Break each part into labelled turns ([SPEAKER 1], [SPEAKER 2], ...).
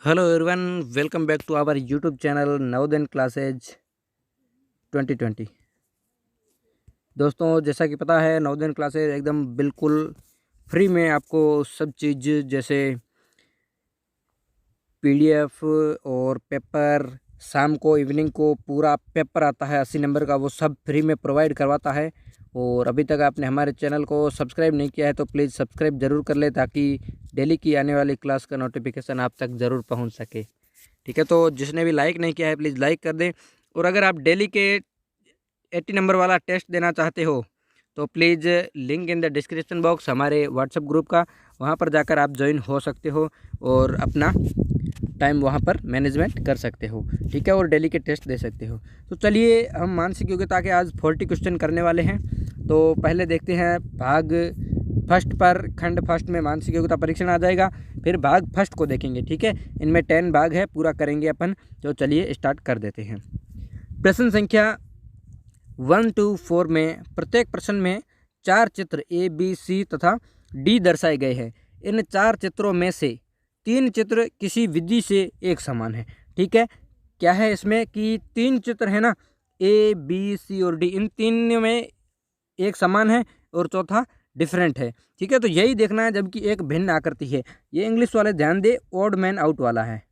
[SPEAKER 1] Hello everyone, welcome back to our YouTube channel Navodaya classes 2020। दोस्तों, जैसा कि पता है नवोदय क्लासेज एकदम बिल्कुल फ्री में आपको सब चीज़ जैसे पीडीएफ और पेपर, शाम को इवनिंग को पूरा पेपर आता है 80 नंबर का, वो सब फ्री में प्रोवाइड करवाता है। और अभी तक आपने हमारे चैनल को सब्सक्राइब नहीं किया है तो प्लीज़ सब्सक्राइब ज़रूर कर ले, ताकि डेली की आने वाली क्लास का नोटिफिकेशन आप तक ज़रूर पहुंच सके। ठीक है, तो जिसने भी लाइक नहीं किया है प्लीज़ लाइक कर दें। और अगर आप डेली के 80 नंबर वाला टेस्ट देना चाहते हो तो please link in the description box हमारे व्हाट्सएप ग्रुप का, वहाँ पर जाकर आप ज्वाइन हो सकते हो और अपना टाइम वहाँ पर मैनेजमेंट कर सकते हो। ठीक है, और डेली के टेस्ट दे सकते हो। तो चलिए हम मानसिक योग्यता के आज 40 क्वेश्चन करने वाले हैं। तो पहले देखते हैं भाग फर्स्ट पर, खंड फर्स्ट में मानसिक योग्यता परीक्षण आ जाएगा। फिर भाग फर्स्ट को देखेंगे। ठीक है, इनमें 10 भाग है, पूरा करेंगे अपन। तो चलिए स्टार्ट कर देते हैं। प्रश्न संख्या 1 to 4 में प्रत्येक प्रश्न में 4 चित्र ए बी सी तथा डी दर्शाए गए हैं। इन 4 चित्रों में से 3 चित्र किसी विधि से एक समान है। ठीक है, क्या है इसमें कि 3 चित्र है ना, ए बी सी और डी, इन 3 में एक समान है और चौथा डिफरेंट है। ठीक है, तो यही देखना है, जबकि एक भिन्न आकृति है। ये इंग्लिश वाले ध्यान दे, ऑड मैन आउट वाला है,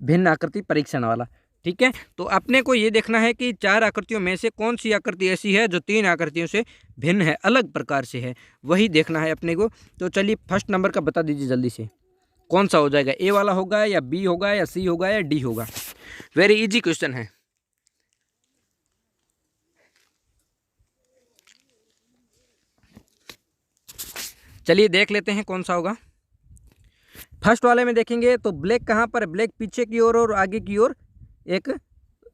[SPEAKER 1] भिन्न आकृति परीक्षण वाला। ठीक है, तो अपने को ये देखना है कि 4 आकृतियों में से कौन सी आकृति ऐसी है जो 3 आकृतियों से भिन्न है, अलग प्रकार से है, वही देखना है अपने को। तो चलिए फर्स्ट नंबर का बता दीजिए जल्दी से, कौन सा हो जाएगा? ए वाला होगा या बी होगा या सी होगा या डी होगा? वेरी इजी क्वेश्चन है। चलिए देख लेते हैं कौन सा होगा। फर्स्ट वाले में देखेंगे तो ब्लैक कहाँ पर? ब्लैक पीछे की ओर और आगे की ओर एक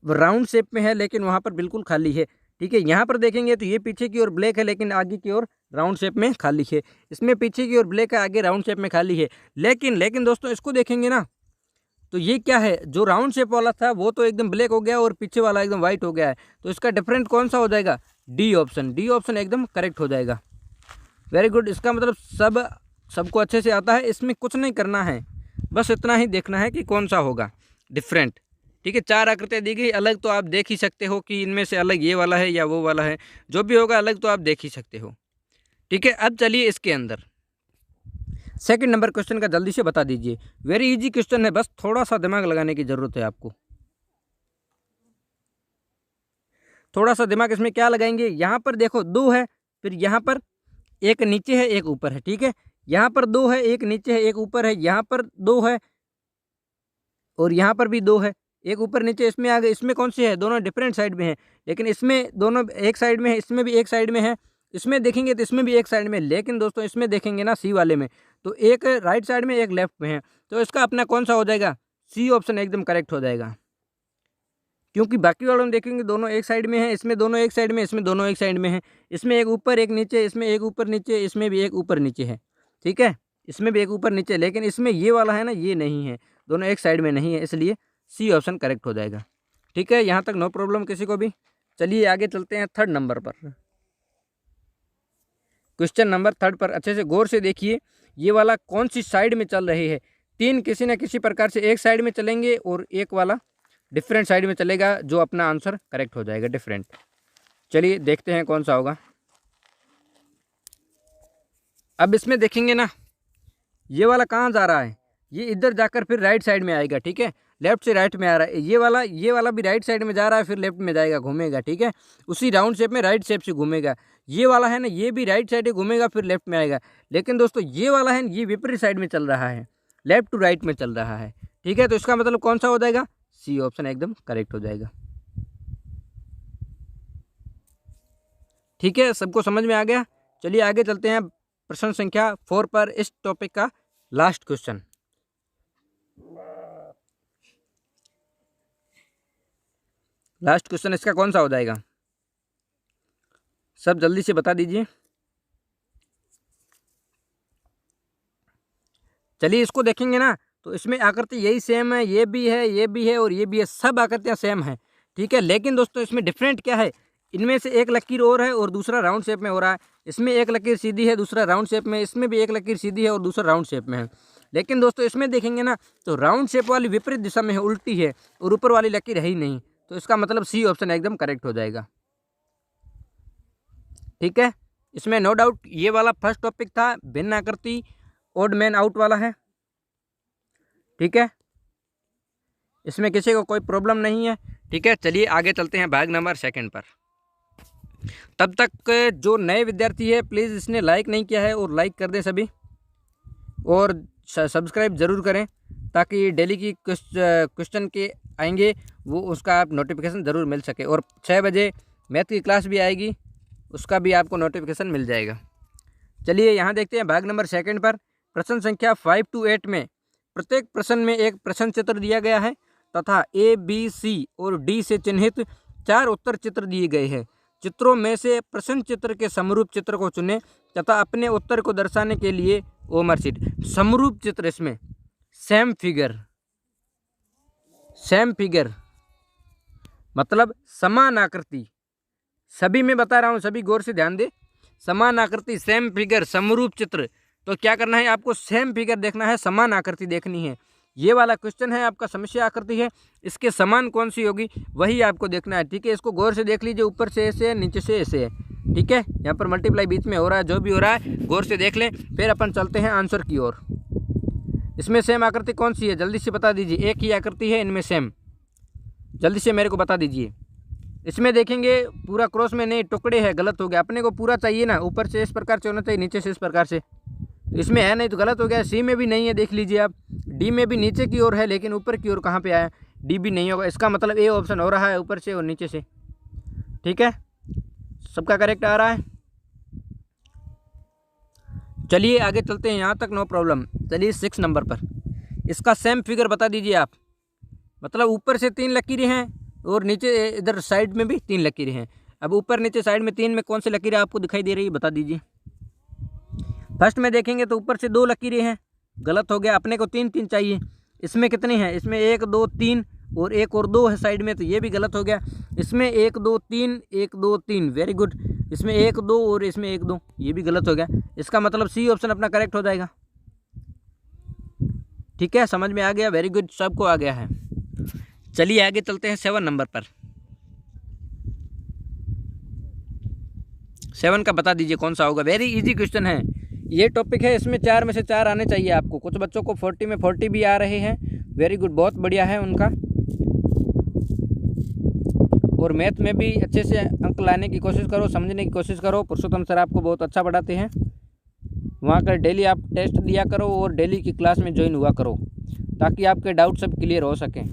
[SPEAKER 1] राउंड शेप में है, लेकिन वहाँ पर बिल्कुल खाली है। ठीक है, यहाँ पर देखेंगे तो ये पीछे की ओर ब्लैक है, लेकिन आगे की ओर राउंड शेप में खाली है। इसमें पीछे की ओर ब्लैक है, आगे राउंड शेप में खाली है। लेकिन दोस्तों इसको देखेंगे ना, तो ये क्या है, जो राउंड शेप वाला था वो तो एकदम ब्लैक हो गया और पीछे वाला एकदम वाइट हो गया है। तो इसका डिफरेंट कौन सा हो जाएगा? D option. डी ऑप्शन एकदम करेक्ट हो जाएगा। Very good. इसका मतलब सबको अच्छे से आता है, इसमें कुछ नहीं करना है, बस इतना ही देखना है कि कौन सा होगा डिफरेंट। ठीक है, 4 आकृतियाँ दी गई अलग, तो आप देख ही सकते हो कि इनमें से अलग ये वाला है या वो वाला है, जो भी होगा अलग तो आप देख ही सकते हो। ठीक है, अब चलिए इसके अंदर सेकंड नंबर क्वेश्चन का जल्दी से बता दीजिए। वेरी इजी क्वेश्चन है, बस थोड़ा सा दिमाग लगाने की जरूरत है आपको। थोड़ा सा दिमाग इसमें क्या लगाएंगे, यहाँ पर देखो 2 है, फिर यहाँ पर एक नीचे है एक ऊपर है। ठीक है, यहाँ पर 2 है, एक नीचे है एक ऊपर है, यहाँ पर 2 है और यहाँ पर भी 2 है, एक ऊपर नीचे। इसमें आ गए, इसमें कौन सी है? दोनों डिफरेंट साइड में है, लेकिन इसमें दोनों एक साइड में है, इसमें भी एक साइड में है। इसमें देखेंगे तो इसमें भी एक साइड में, लेकिन दोस्तों इसमें देखेंगे ना सी वाले में, तो एक राइट साइड में एक लेफ्ट में है। तो इसका अपना कौन सा हो जाएगा? सी ऑप्शन एकदम करेक्ट हो जाएगा, क्योंकि बाकी वालों में देखेंगे दोनों एक साइड में है, इसमें दोनों एक साइड में, इसमें दोनों एक साइड में है। इसमें एक ऊपर एक नीचे, इसमें एक ऊपर नीचे, इसमें भी एक ऊपर नीचे है। ठीक है, इसमें भी एक ऊपर नीचे, लेकिन इसमें ये वाला है ना, ये नहीं है, दोनों एक साइड में नहीं है, इसलिए सी ऑप्शन करेक्ट हो जाएगा। ठीक है, यहाँ तक नो प्रॉब्लम किसी को भी। चलिए आगे चलते हैं थर्ड नंबर पर। क्वेश्चन नंबर थर्ड पर अच्छे से गौर से देखिए, ये वाला कौन सी साइड में चल रहे हैं? 3 किसी न किसी प्रकार से एक साइड में चलेंगे और एक वाला डिफरेंट साइड में चलेगा, जो अपना आंसर करेक्ट हो जाएगा डिफरेंट। चलिए देखते हैं कौन सा होगा। अब इसमें देखेंगे ना, ये वाला कहाँ जा रहा है? ये इधर जाकर फिर राइट साइड में आएगा। ठीक है, लेफ्ट से राइट में आ रहा है। ये वाला भी राइट साइड में जा रहा है, फिर लेफ्ट में जाएगा, घूमेगा। ठीक है, उसी राउंड शेप में राइट शेप से घूमेगा। ये वाला है ना, ये भी राइट साइड घूमेगा, फिर लेफ्ट में आएगा। लेकिन दोस्तों ये वाला है, ये विपरीत साइड में चल रहा है, लेफ्ट टू राइट में चल रहा है। ठीक है, तो इसका मतलब कौन सा हो जाएगा? सी ऑप्शन एकदम करेक्ट हो जाएगा। ठीक है, सबको समझ में आ गया? चलिए आगे चलते हैं प्रश्न संख्या 4 पर, इस टॉपिक का लास्ट क्वेश्चन। लास्ट क्वेश्चन इसका कौन सा हो जाएगा? सब जल्दी से बता दीजिए। चलिए इसको देखेंगे ना, तो इसमें आकृति यही सेम है, ये भी है, ये भी है और ये भी है, सब आकृतियाँ सेम है। ठीक है, लेकिन दोस्तों इसमें डिफरेंट क्या है? इनमें से एक लकीर और है और दूसरा राउंड शेप में हो रहा है। इसमें एक लकीर सीधी है, दूसरा राउंड शेप में, इसमें भी एक लकीर सीधी है और दूसरा राउंड शेप में है। लेकिन दोस्तों इसमें देखेंगे ना तो राउंड शेप वाली विपरीत दिशा में है, उल्टी है, और ऊपर वाली लकीर है ही नहीं, तो इसका मतलब सी ऑप्शन एकदम करेक्ट हो जाएगा। ठीक है, इसमें नो डाउट ये वाला फर्स्ट टॉपिक था, भिन्न आकृति ओड मैन आउट वाला है। ठीक है, इसमें किसी को कोई प्रॉब्लम नहीं है। ठीक है, चलिए आगे चलते हैं भाग नंबर 2 पर। तब तक जो नए विद्यार्थी है प्लीज़ इसने लाइक नहीं किया है और लाइक कर दें सभी, और सब्सक्राइब ज़रूर करें ताकि डेली की क्वेश्चन के आएंगे वो उसका आप नोटिफिकेशन ज़रूर मिल सके। और 6 बजे मैथ की क्लास भी आएगी, उसका भी आपको नोटिफिकेशन मिल जाएगा। चलिए यहाँ देखते हैं भाग नंबर 2 पर। प्रश्न संख्या 5 to 8 में प्रत्येक प्रश्न में एक प्रश्न चित्र दिया गया है तथा A, B, C और D से चिन्हित 4 उत्तर चित्र दिए गए हैं। चित्रों में से प्रश्न चित्र के समरूप चित्र को चुनें तथा अपने उत्तर को दर्शाने के लिए ओमर शीट। समरूप चित्र, इसमें सेम फिगर मतलब समान आकृति, सभी में बता रहा हूँ, सभी गौर से ध्यान दे। समान आकृति, सेम फिगर, समरूप चित्र। तो क्या करना है आपको, सेम फिगर देखना है, समान आकृति देखनी है। ये वाला क्वेश्चन है आपका, समस्या आकृति है, इसके समान कौन सी होगी वही आपको देखना है। ठीक है, इसको गौर से देख लीजिए, ऊपर से ऐसे है, नीचे से ऐसे है। ठीक है, यहाँ पर मल्टीप्लाई बीच में हो रहा है, जो भी हो रहा है गौर से देख लें। फिर अपन चलते हैं आंसर की ओर। इसमें सेम आकृति कौन सी है जल्दी से बता दीजिए, एक ही आकृति है इनमें सेम, जल्दी से मेरे को बता दीजिए। इसमें देखेंगे पूरा क्रॉस में नहीं, टुकड़े है, गलत हो गया। अपने को पूरा चाहिए ना, ऊपर से इस प्रकार से होना चाहिए, नीचे से इस प्रकार से, तो इसमें है नहीं तो गलत हो गया। सी में भी नहीं है, देख लीजिए आप। डी में भी नीचे की ओर है लेकिन ऊपर की ओर कहाँ पे आया, डी भी नहीं होगा, इसका मतलब ए ऑप्शन हो रहा है, ऊपर से और नीचे से। ठीक है, सबका करेक्ट आ रहा है। चलिए आगे चलते हैं, यहाँ तक नो प्रॉब्लम। चलिए 6 नंबर पर, इसका सेम फिगर बता दीजिए आप। मतलब ऊपर से 3 लकीरें हैं और नीचे इधर साइड में भी 3 लकीरें हैं। अब ऊपर नीचे साइड में 3 में कौन सी लकीरें आपको दिखाई दे रही है बता दीजिए। फर्स्ट में देखेंगे तो ऊपर से 2 लकीरें हैं, गलत हो गया। अपने को 3 चाहिए, इसमें कितनी है, इसमें 1 2 3 और 1 और 2 है साइड में, तो ये भी गलत हो गया। इसमें 1 2 3 1 2 3, वेरी गुड। इसमें 1 2 और इसमें 1 2, ये भी गलत हो गया। इसका मतलब सी ऑप्शन अपना करेक्ट हो जाएगा। ठीक है, समझ में आ गया, वेरी गुड, सबको आ गया है। चलिए आगे चलते हैं 7 नंबर पर। 7 का बता दीजिए कौन सा होगा। वेरी इजी क्वेश्चन है, ये टॉपिक है, इसमें 4 में से 4 आने चाहिए आपको। कुछ बच्चों को 40 में 40 भी आ रहे हैं, वेरी गुड, बहुत बढ़िया है उनका। और मैथ में भी अच्छे से अंक लाने की कोशिश करो, समझने की कोशिश करो। पुरुषोत्तम सर आपको बहुत अच्छा पढ़ाते हैं, वहाँ कर डेली आप टेस्ट दिया करो और डेली की क्लास में ज्वाइन हुआ करो ताकि आपके डाउट सब क्लियर हो सकें।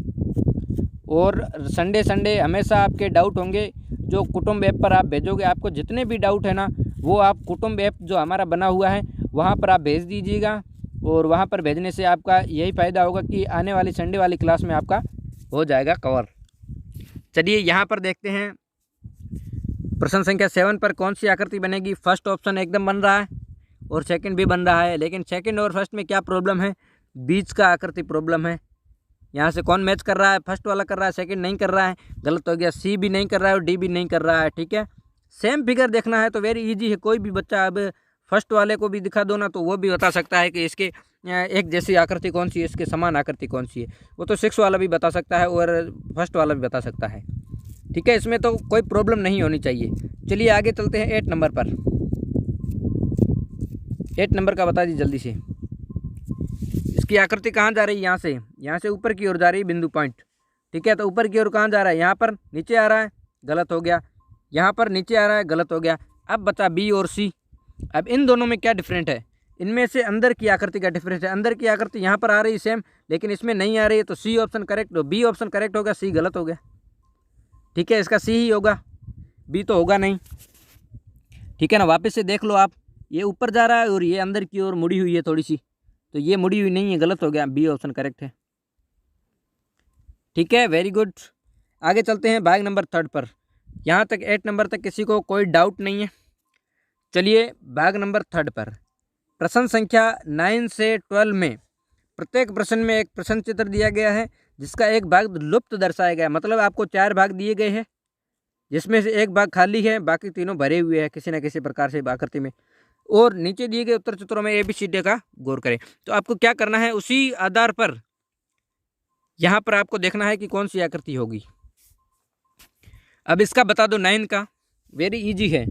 [SPEAKER 1] और संडे हमेशा आपके डाउट होंगे जो कुटुंब ऐप पर आप भेजोगे। आपको जितने भी डाउट है ना वो आप कुटुंब ऐप जो हमारा बना हुआ है वहाँ पर आप भेज दीजिएगा, और वहाँ पर भेजने से आपका यही फ़ायदा होगा कि आने वाली संडे वाली क्लास में आपका हो जाएगा कवर। चलिए यहाँ पर देखते हैं प्रश्न संख्या 7 पर कौन सी आकृति बनेगी। फर्स्ट ऑप्शन एकदम बन रहा है और सेकंड भी बन रहा है, लेकिन सेकंड और फर्स्ट में क्या प्रॉब्लम है, बीच का आकृति प्रॉब्लम है। यहाँ से कौन मैच कर रहा है, फर्स्ट वाला कर रहा है, सेकंड नहीं कर रहा है, गलत हो गया। सी भी नहीं कर रहा है और डी भी नहीं कर रहा है। ठीक है, सेम फिगर देखना है तो वेरी इजी है, कोई भी बच्चा अब फर्स्ट वाले को भी दिखा दो ना तो वो भी बता सकता है कि इसके एक जैसी आकृति कौन सी है, इसके समान आकृति कौन सी है। वो तो 6 वाला भी बता सकता है और फर्स्ट वाला भी बता सकता है। ठीक है, इसमें तो कोई प्रॉब्लम नहीं होनी चाहिए। चलिए आगे चलते हैं 8 नंबर पर। 8 नंबर का बता दीजिए जल्दी से। इसकी आकृति कहाँ जा रही है, यहाँ से ऊपर की ओर जा रही है, बिंदु पॉइंट। ठीक है, तो ऊपर की ओर कहाँ जा रहा है, यहाँ पर नीचे आ रहा है, गलत हो गया। यहाँ पर नीचे आ रहा है, गलत हो गया। अब बचा बी और सी। अब इन दोनों में क्या डिफरेंट है, इनमें से अंदर की आकृति का डिफरेंस है। अंदर की आकृति यहाँ पर आ रही है सेम, लेकिन इसमें नहीं आ रही है, तो C option correct, B option correct होगा, सी गलत हो गया। ठीक है, इसका सी ही होगा, बी तो होगा नहीं। ठीक है ना, वापस से देख लो आप, ये ऊपर जा रहा है और ये अंदर की ओर मुड़ी हुई है थोड़ी सी, तो ये मुड़ी हुई नहीं है, गलत हो गया, बी ऑप्शन करेक्ट है। ठीक है, वेरी गुड। आगे चलते हैं भाग नंबर 3 पर। यहाँ तक 8 नंबर तक किसी को कोई डाउट नहीं है। चलिए भाग नंबर 3 पर, प्रश्न संख्या 9 से 12 में प्रत्येक प्रश्न में एक प्रश्न चित्र दिया गया है जिसका एक भाग लुप्त दर्शाया गया है। मतलब आपको 4 भाग दिए गए हैं जिसमें से एक भाग खाली है, बाकी तीनों भरे हुए हैं किसी न किसी प्रकार से आकृति में। और नीचे दिए गए उत्तर चित्रों में ABCD का गौर करें। तो आपको क्या करना है, उसी आधार पर यहाँ पर आपको देखना है कि कौन सी आकृति होगी। अब इसका बता दो 9 का, वेरी इजी है,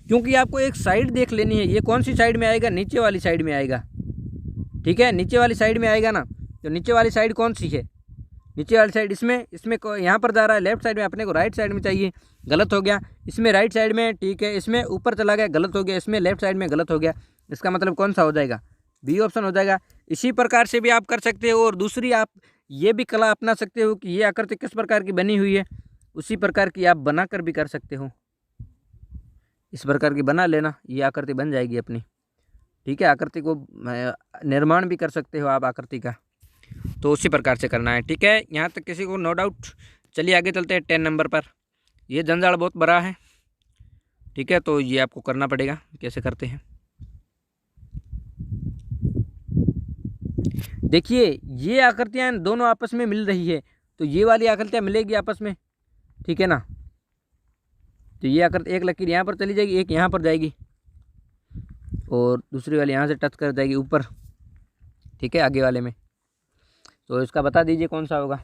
[SPEAKER 1] क्योंकि आपको एक साइड देख लेनी है। ये कौन सी साइड में आएगा, नीचे वाली साइड में आएगा। ठीक है, नीचे वाली साइड में आएगा ना। तो नीचे वाली साइड कौन सी है, नीचे वाली साइड इसमें यहाँ पर जा रहा है लेफ्ट साइड में, अपने को राइट साइड में चाहिए, गलत हो गया। इसमें राइट साइड में, ठीक है, इसमें ऊपर चला गया, गलत हो गया। इसमें लेफ्ट साइड में, गलत हो गया। इसका मतलब कौन सा हो जाएगा, बी ऑप्शन हो जाएगा। इसी प्रकार से भी आप कर सकते हो। और दूसरी आप ये भी कला अपना सकते हो कि ये आकृति किस प्रकार की बनी हुई है, उसी प्रकार की आप बना कर भी कर सकते हो। इस प्रकार की बना लेना, ये आकृति बन जाएगी अपनी। ठीक है, आकृति को निर्माण भी कर सकते हो आप आकृति का। तो उसी प्रकार से करना है। ठीक है, यहाँ तक किसी को नो डाउट। चलिए आगे चलते हैं 10 नंबर पर। ये जंजाल बहुत बड़ा है। ठीक है, तो ये आपको करना पड़ेगा। कैसे करते हैं, देखिए ये आकृतियाँ दोनों आपस में मिल रही है, तो ये वाली आकृतियाँ मिलेगी आपस में। ठीक है ना, तो ये आकृति, एक लकीर यहाँ पर चली जाएगी, एक यहाँ पर जाएगी, और दूसरी वाली यहाँ से टच कर जाएगी ऊपर। ठीक है, आगे वाले में। तो इसका बता दीजिए कौन सा होगा।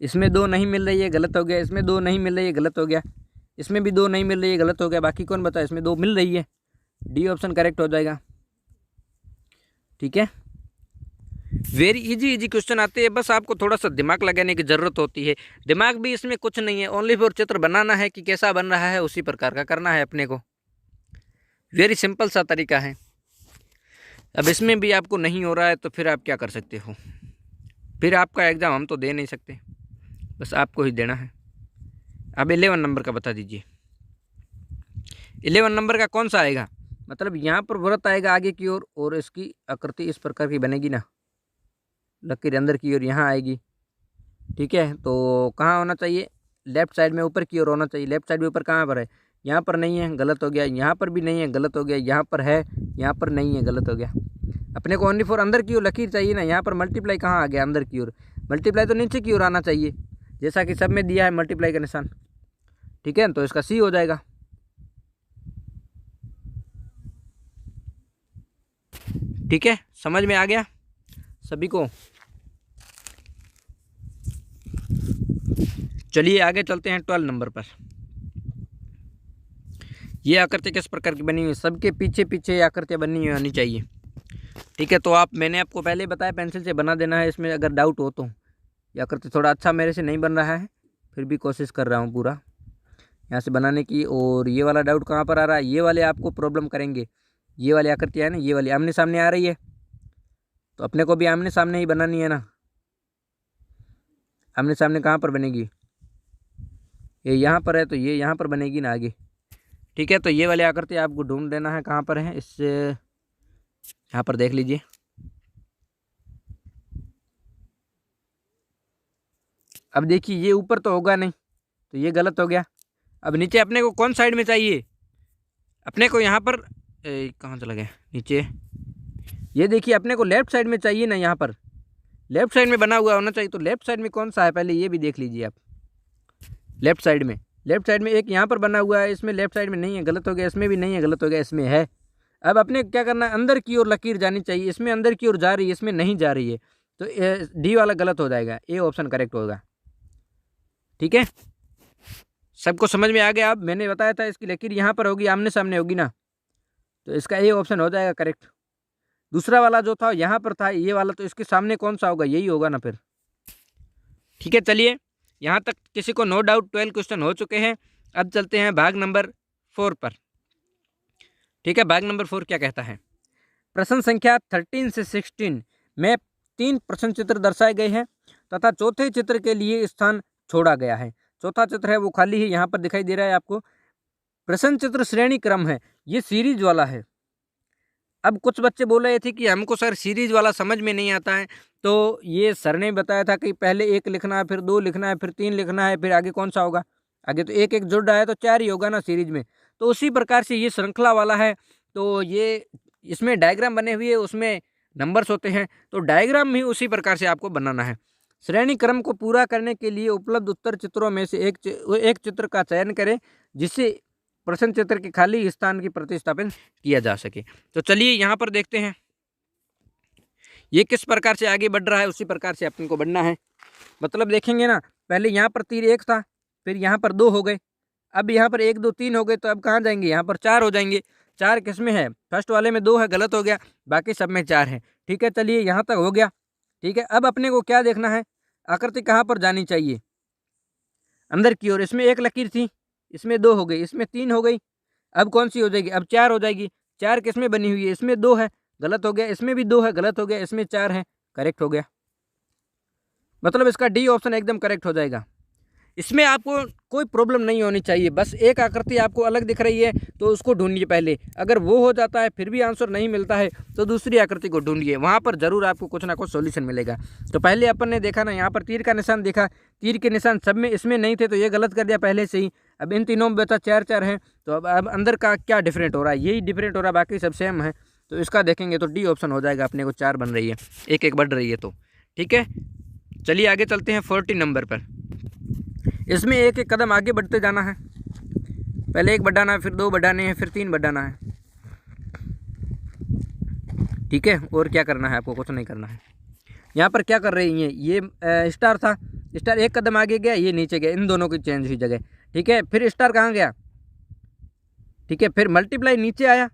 [SPEAKER 1] इसमें 2 नहीं मिल रही है, गलत हो गया। इसमें 2 नहीं मिल रही है, गलत हो गया। इसमें भी 2 नहीं मिल रही है, गलत हो गया। बाकी कौन बता, इसमें 2 मिल रही है, डी ऑप्शन करेक्ट हो जाएगा। ठीक है, वेरी इजी क्वेश्चन आते हैं, बस आपको थोड़ा सा दिमाग लगाने की ज़रूरत होती है। दिमाग भी इसमें कुछ नहीं है, ओनली फॉर चित्र बनाना है कि कैसा बन रहा है, उसी प्रकार का करना है अपने को। वेरी सिंपल सा तरीका है। अब इसमें भी आपको नहीं हो रहा है तो फिर आप क्या कर सकते हो, फिर आपका एग्ज़ाम हम तो दे नहीं सकते, बस आपको ही देना है। अब 11 नंबर का बता दीजिए। 11 नंबर का कौन सा आएगा, मतलब यहाँ पर वृत्त आएगा आगे की ओर, और इसकी आकृति इस प्रकार की बनेगी ना, लकीर अंदर की ओर यहाँ आएगी। ठीक है, तो कहाँ होना चाहिए, लेफ्ट साइड में ऊपर की ओर होना चाहिए। लेफ्ट साइड में ऊपर कहाँ पर है, यहाँ पर नहीं है, गलत हो गया। यहाँ पर भी नहीं है, गलत हो गया। यहाँ पर है, यहाँ पर नहीं है, गलत हो गया। अपने को ओनली फॉर अंदर की ओर लकीर चाहिए ना। यहाँ पर मल्टीप्लाई कहाँ आ गया, अंदर की ओर। मल्टीप्लाई तो नीचे की ओर आना चाहिए, जैसा कि सब में दिया है मल्टीप्लाई का निशान। ठीक है, तो इसका सी हो जाएगा। ठीक है, समझ में आ गया सभी को। चलिए आगे चलते हैं 12 नंबर पर। ये आकृति किस प्रकार की बनी हुई है, सबके पीछे पीछे आकृतियाँ बनी हुई होनी चाहिए। ठीक है, तो मैंने आपको पहले ही बताया पेंसिल से बना देना है। इसमें अगर डाउट हो तो, ये आकृति थोड़ा अच्छा मेरे से नहीं बन रहा है, फिर भी कोशिश कर रहा हूँ पूरा यहाँ से बनाने की। और ये वाला डाउट कहाँ पर आ रहा है, ये वाले आपको प्रॉब्लम करेंगे। ये वाली आकृतियाँ है ना, ये वाली आमने सामने आ रही है, तो अपने को भी आमने सामने ही बनानी है ना। आमने सामने कहाँ पर बनेगी, ये यहाँ पर है, तो ये यहाँ पर बनेगी ना आगे। ठीक है, तो ये वाली आकृति आपको ढूंढ लेना है कहाँ पर है। इससे यहाँ पर देख लीजिए, अब देखिए ये ऊपर तो होगा नहीं, तो ये गलत हो गया। अब नीचे अपने को कौन साइड में चाहिए, अपने को यहाँ पर कहाँ चला गया नीचे, ये देखिए अपने को लेफ्ट साइड में चाहिए ना। यहाँ पर लेफ्ट साइड में बना हुआ होना चाहिए, तो लेफ्ट साइड में कौन सा है पहले ये भी देख लीजिए आप। लेफ्ट साइड में एक यहाँ पर बना हुआ है, इसमें लेफ्ट साइड में नहीं है, गलत हो गया। इसमें भी नहीं है, गलत हो गया। इसमें है। अब अपने क्या करना है, अंदर की ओर लकीर जानी चाहिए। इसमें अंदर की ओर जा रही है, इसमें नहीं जा रही है, तो डी वाला गलत हो जाएगा, ए ऑप्शन करेक्ट होगा। ठीक है, सबको समझ में आ गया। अब मैंने बताया था इसकी लकीर यहाँ पर होगी, आमने सामने होगी ना, तो इसका ए ऑप्शन हो जाएगा करेक्ट। दूसरा वाला जो था यहाँ पर था, ये वाला, तो इसके सामने कौन सा होगा, यही होगा ना फिर। ठीक है, चलिए यहाँ तक किसी को नो डाउट 12 क्वेश्चन हो चुके हैं। अब चलते हैं भाग नंबर 4 पर। ठीक है, भाग नंबर 4 क्या कहता है, प्रश्न संख्या 13 से 16 में 3 प्रश्न चित्र दर्शाए गए हैं तथा चौथे चित्र के लिए स्थान छोड़ा गया है। चौथा चित्र है वो खाली है, यहाँ पर दिखाई दे रहा है आपको। प्रश्न चित्र श्रेणी क्रम है, ये सीरीज वाला है। अब कुछ बच्चे बोल रहे थे कि हमको सर सीरीज वाला समझ में नहीं आता है, तो ये सर ने बताया था कि पहले 1 लिखना है, फिर 2 लिखना है, फिर 3 लिखना है, फिर आगे कौन सा होगा, आगे तो 1 1 जुड़ रहा है, तो 4 ही होगा ना सीरीज में। तो उसी प्रकार से ये श्रृंखला वाला है, तो ये इसमें डायग्राम बने हुए, उसमें नंबर्स होते हैं, तो डायग्राम भी उसी प्रकार से आपको बनाना है। श्रेणी क्रम को पूरा करने के लिए उपलब्ध उत्तर चित्रों में से एक चित्र का चयन करें जिसे प्रश्न चित्र के खाली स्थान की प्रतिस्थापन किया जा सके। तो चलिए यहाँ पर देखते हैं ये किस प्रकार से आगे बढ़ रहा है, उसी प्रकार से अपन को बढ़ना है। मतलब देखेंगे ना, पहले यहाँ पर तीर 1 था, फिर यहाँ पर 2 हो गए, अब यहाँ पर 1 2 3 हो गए, तो अब कहाँ जाएंगे, यहाँ पर 4 हो जाएंगे। 4 किस में है, फर्स्ट वाले में 2 है, गलत हो गया, बाकी सब में 4 है। ठीक है, चलिए यहाँ तक हो गया। ठीक है, अब अपने को क्या देखना है, आकृति कहाँ पर जानी चाहिए, अंदर की ओर। इसमें 1 लकीर थी, इसमें 2 हो गई, इसमें 3 हो गई, अब कौन सी हो जाएगी, अब 4 हो जाएगी। 4 किस में बनी हुई है, इसमें 2 है, गलत हो गया, इसमें भी 2 है, गलत हो गया, इसमें 4 है, करेक्ट हो गया। मतलब इसका डी ऑप्शन एकदम करेक्ट हो जाएगा। इसमें आपको कोई प्रॉब्लम नहीं होनी चाहिए, बस एक आकृति आपको अलग दिख रही है तो उसको ढूंढिए पहले। अगर वो हो जाता है फिर भी आंसर नहीं मिलता है तो दूसरी आकृति को ढूंढिए, वहाँ पर जरूर आपको कुछ ना कुछ सॉल्यूशन मिलेगा। तो पहले अपन ने देखा ना, यहाँ पर तीर का निशान देखा, तीर के निशान सब में इसमें नहीं थे तो ये गलत कर दिया पहले से ही। अब इन तीनों में बचा 4 4 है, तो अब अंदर का क्या डिफरेंट हो रहा है, यही डिफरेंट हो रहा है, बाकी सब सेम है। तो इसका देखेंगे तो डी ऑप्शन हो जाएगा, अपने को 4 बन रही है, 1 1 बढ़ रही है। तो ठीक है, चलिए आगे चलते हैं 40 नंबर पर। इसमें 1 1 कदम आगे बढ़ते जाना है, पहले 1 बढ़ाना है, फिर 2 बढ़ाने हैं, फिर 3 बढ़ाना है। ठीक है, और क्या करना है आपको, कुछ नहीं करना है। यहाँ पर क्या कर रही हैं, ये स्टार था, स्टार 1 कदम आगे गया, ये नीचे गया, इन दोनों की चेंज हुई जगह। ठीक है, फिर स्टार कहाँ गया, ठीक है, फिर मल्टीप्लाई नीचे आया,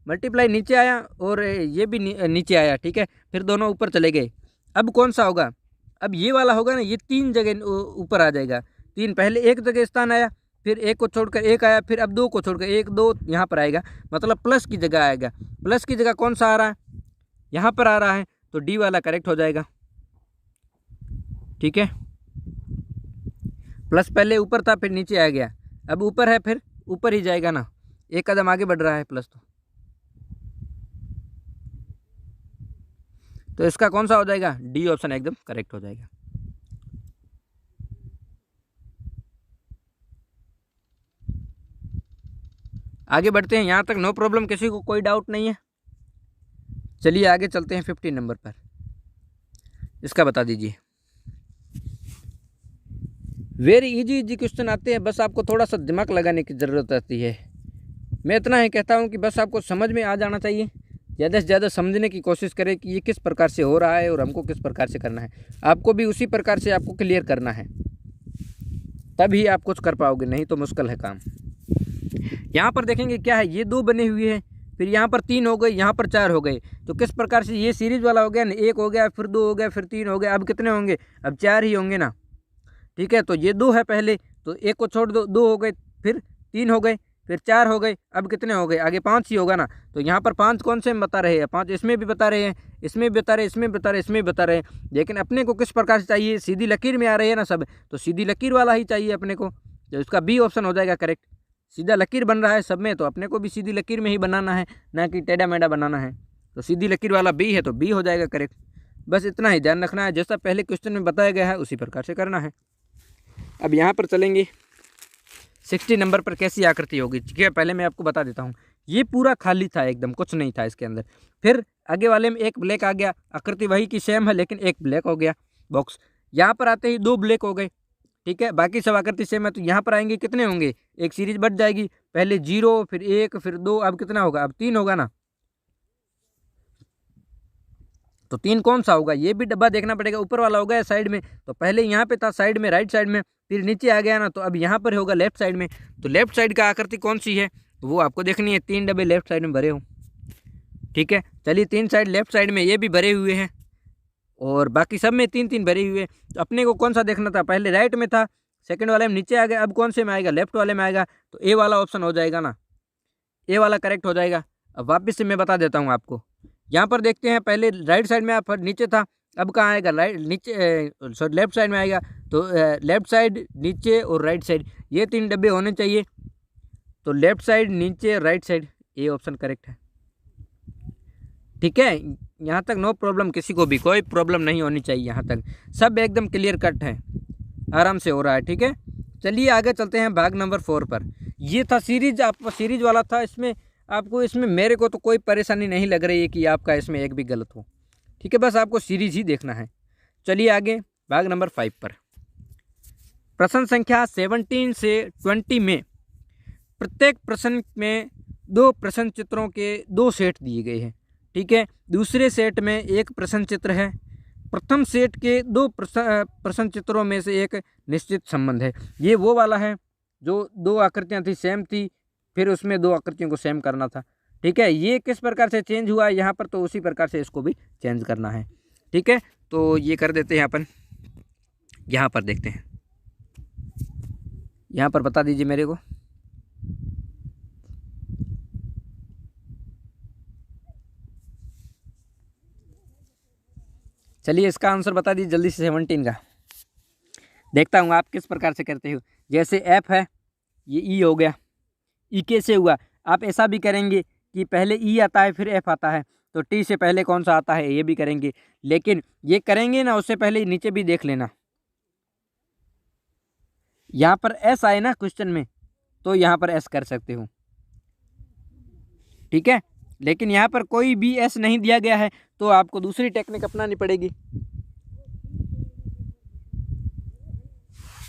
[SPEAKER 1] मल्टीप्लाई नीचे आया, और ये भी नीचे आया। ठीक है, फिर दोनों ऊपर चले गए। अब कौन सा होगा, अब ये वाला होगा ना, ये 3 जगह ऊपर आ जाएगा। 3 पहले 1 जगह स्थान आया, फिर 1 को छोड़कर 1 आया, फिर अब 2 को छोड़कर 1 2 यहाँ पर आएगा, मतलब प्लस की जगह आएगा। प्लस की जगह कौन सा आ रहा है, यहाँ पर आ रहा है, तो डी वाला करेक्ट हो जाएगा। ठीक है, प्लस पहले ऊपर था फिर नीचे आ गया, अब ऊपर है फिर ऊपर ही जाएगा ना, 1 कदम आगे बढ़ रहा है प्लस। तो इसका कौन सा हो जाएगा, डी ऑप्शन एकदम करेक्ट हो जाएगा। आगे बढ़ते हैं, यहाँ तक नो प्रॉब्लम, किसी को कोई डाउट नहीं है। चलिए आगे चलते हैं 50 नंबर पर, इसका बता दीजिए। वेरी इजी इजी क्वेश्चन आते हैं, बस आपको थोड़ा सा दिमाग लगाने की ज़रूरत आती है। मैं इतना ही कहता हूँ कि बस आपको समझ में आ जाना चाहिए, ज़्यादा से ज़्यादा समझने की कोशिश करें कि ये किस प्रकार से हो रहा है और हमको किस प्रकार से करना है। आपको भी उसी प्रकार से आपको क्लियर करना है, तभी आप कुछ कर पाओगे, नहीं तो मुश्किल है काम। यहाँ पर देखेंगे क्या है, ये 2 बने हुए हैं, फिर यहाँ पर 3 हो गए, यहाँ पर 4 हो गए। तो किस प्रकार से ये सीरीज वाला हो गया ना, 1 हो गया, फिर 2 हो गया, फिर 3 हो गया, अब कितने होंगे, अब 4 ही होंगे ना। ठीक है, तो ये 2 है पहले, तो 1 को छोड़ दो, 2 हो गए, फिर 3 हो गए, फिर 4 हो गए, अब कितने हो गए, आगे 5 ही होगा ना। तो यहाँ पर 5 कौन से में बता रहे हैं, 5 इसमें भी बता रहे हैं, इसमें भी बता रहे हैं, इसमें बता रहे हैं, इसमें बता रहे हैं। लेकिन अपने को किस प्रकार से चाहिए, सीधी लकीर में आ रहे हैं ना सब, तो सीधी लकीर वाला ही चाहिए अपने को, तो इसका बी ऑप्शन हो जाएगा करेक्ट। सीधा लकीर बन रहा है सब में, तो अपने को भी सीधी लकीर में ही बनाना है, ना कि टेढ़ा मेढ़ा बनाना है। तो सीधी लकीर वाला बी है, तो बी हो जाएगा करेक्ट। बस इतना ही ध्यान रखना है, जैसा पहले क्वेश्चन में बताया गया है उसी प्रकार से करना है। अब यहाँ पर चलेंगे 60 नंबर पर, कैसी आकृति होगी। ठीक है, पहले मैं आपको बता देता हूँ, ये पूरा खाली था एकदम, कुछ नहीं था इसके अंदर। फिर आगे वाले में 1 ब्लैक आ गया, आकृति वही की सेम है लेकिन 1 ब्लैक हो गया बॉक्स। यहाँ पर आते ही 2 ब्लैक हो गए। ठीक है, बाकी सब आकृति सेम है, तो यहाँ पर आएंगे कितने होंगे, एक सीरीज बढ़ जाएगी, पहले 0 फिर 1 फिर 2, अब कितना होगा, अब 3 होगा ना। तो 3 कौन सा होगा, ये भी डब्बा देखना पड़ेगा, ऊपर वाला होगा या साइड में। तो पहले यहाँ पे था साइड में, राइट साइड में, फिर नीचे आ गया ना, तो अब यहाँ पर होगा लेफ्ट साइड में। तो लेफ्ट साइड का आकृति कौन सी है वो आपको देखनी है, 3 डब्बे लेफ्ट साइड में भरे हो। ठीक है, चलिए 3 साइड लेफ्ट साइड में ये भी भरे हुए हैं, और बाकी सब में 3 3 भरे हुए। तो अपने को कौन सा देखना था, पहले राइट में था, सेकंड वाले में नीचे आ गया, अब कौन से में आएगा, लेफ्ट वाले में आएगा, तो ए वाला ऑप्शन हो जाएगा ना, ए वाला करेक्ट हो जाएगा। अब वापस से मैं बता देता हूँ आपको, यहाँ पर देखते हैं, पहले राइट साइड में आप नीचे था, अब कहाँ आएगा, राइट नीचे, सॉरी लेफ्ट साइड में आएगा। तो लेफ्ट साइड, नीचे और राइट साइड, ये 3 डब्बे होने चाहिए। तो लेफ्ट साइड, नीचे, राइट साइड, ये ऑप्शन करेक्ट है। ठीक है, यहाँ तक नो प्रॉब्लम, किसी को भी कोई प्रॉब्लम नहीं होनी चाहिए, यहाँ तक सब एकदम क्लियर कट है, आराम से हो रहा है। ठीक है, चलिए आगे चलते हैं भाग नंबर 4 पर। ये था सीरीज, आपका सीरीज वाला था, इसमें आपको, इसमें मेरे को तो कोई परेशानी नहीं लग रही है कि आपका इसमें एक भी गलत हो। ठीक है, बस आपको सीरीज ही देखना है। चलिए आगे भाग नंबर 5 पर। प्रश्न संख्या 17 से 20 में प्रत्येक प्रश्न में 2 प्रश्न चित्रों के 2 सेट दिए गए हैं। ठीक है, दूसरे सेट में एक प्रश्न चित्र है। प्रथम सेट के 2 प्रश्न चित्रों में से एक निश्चित संबंध है। ये वो वाला है जो 2 आकृतियां थी, सेम थी, फिर उसमें 2 आकृतियों को सेम करना था। ठीक है, ये किस प्रकार से चेंज हुआ है यहाँ पर, तो उसी प्रकार से इसको भी चेंज करना है। ठीक है, तो ये कर देते हैं अपन। यहाँ पर देखते हैं, यहाँ पर बता दीजिए मेरे को। चलिए इसका आंसर बता दीजिए जल्दी से 17 का। देखता हूँ आप किस प्रकार से करते हो। जैसे एफ है, ये ई हो गया। ई कैसे हुआ? आप ऐसा भी करेंगे कि पहले ई आता है फिर एफ आता है, तो टी से पहले कौन सा आता है ये भी करेंगे। लेकिन ये करेंगे ना, उससे पहले नीचे भी देख लेना। यहाँ पर एस आए ना क्वेश्चन में, तो यहाँ पर एस कर सकते हो। ठीक है, लेकिन यहाँ पर कोई भी एस नहीं दिया गया है, तो आपको दूसरी टेक्निक अपनानी पड़ेगी।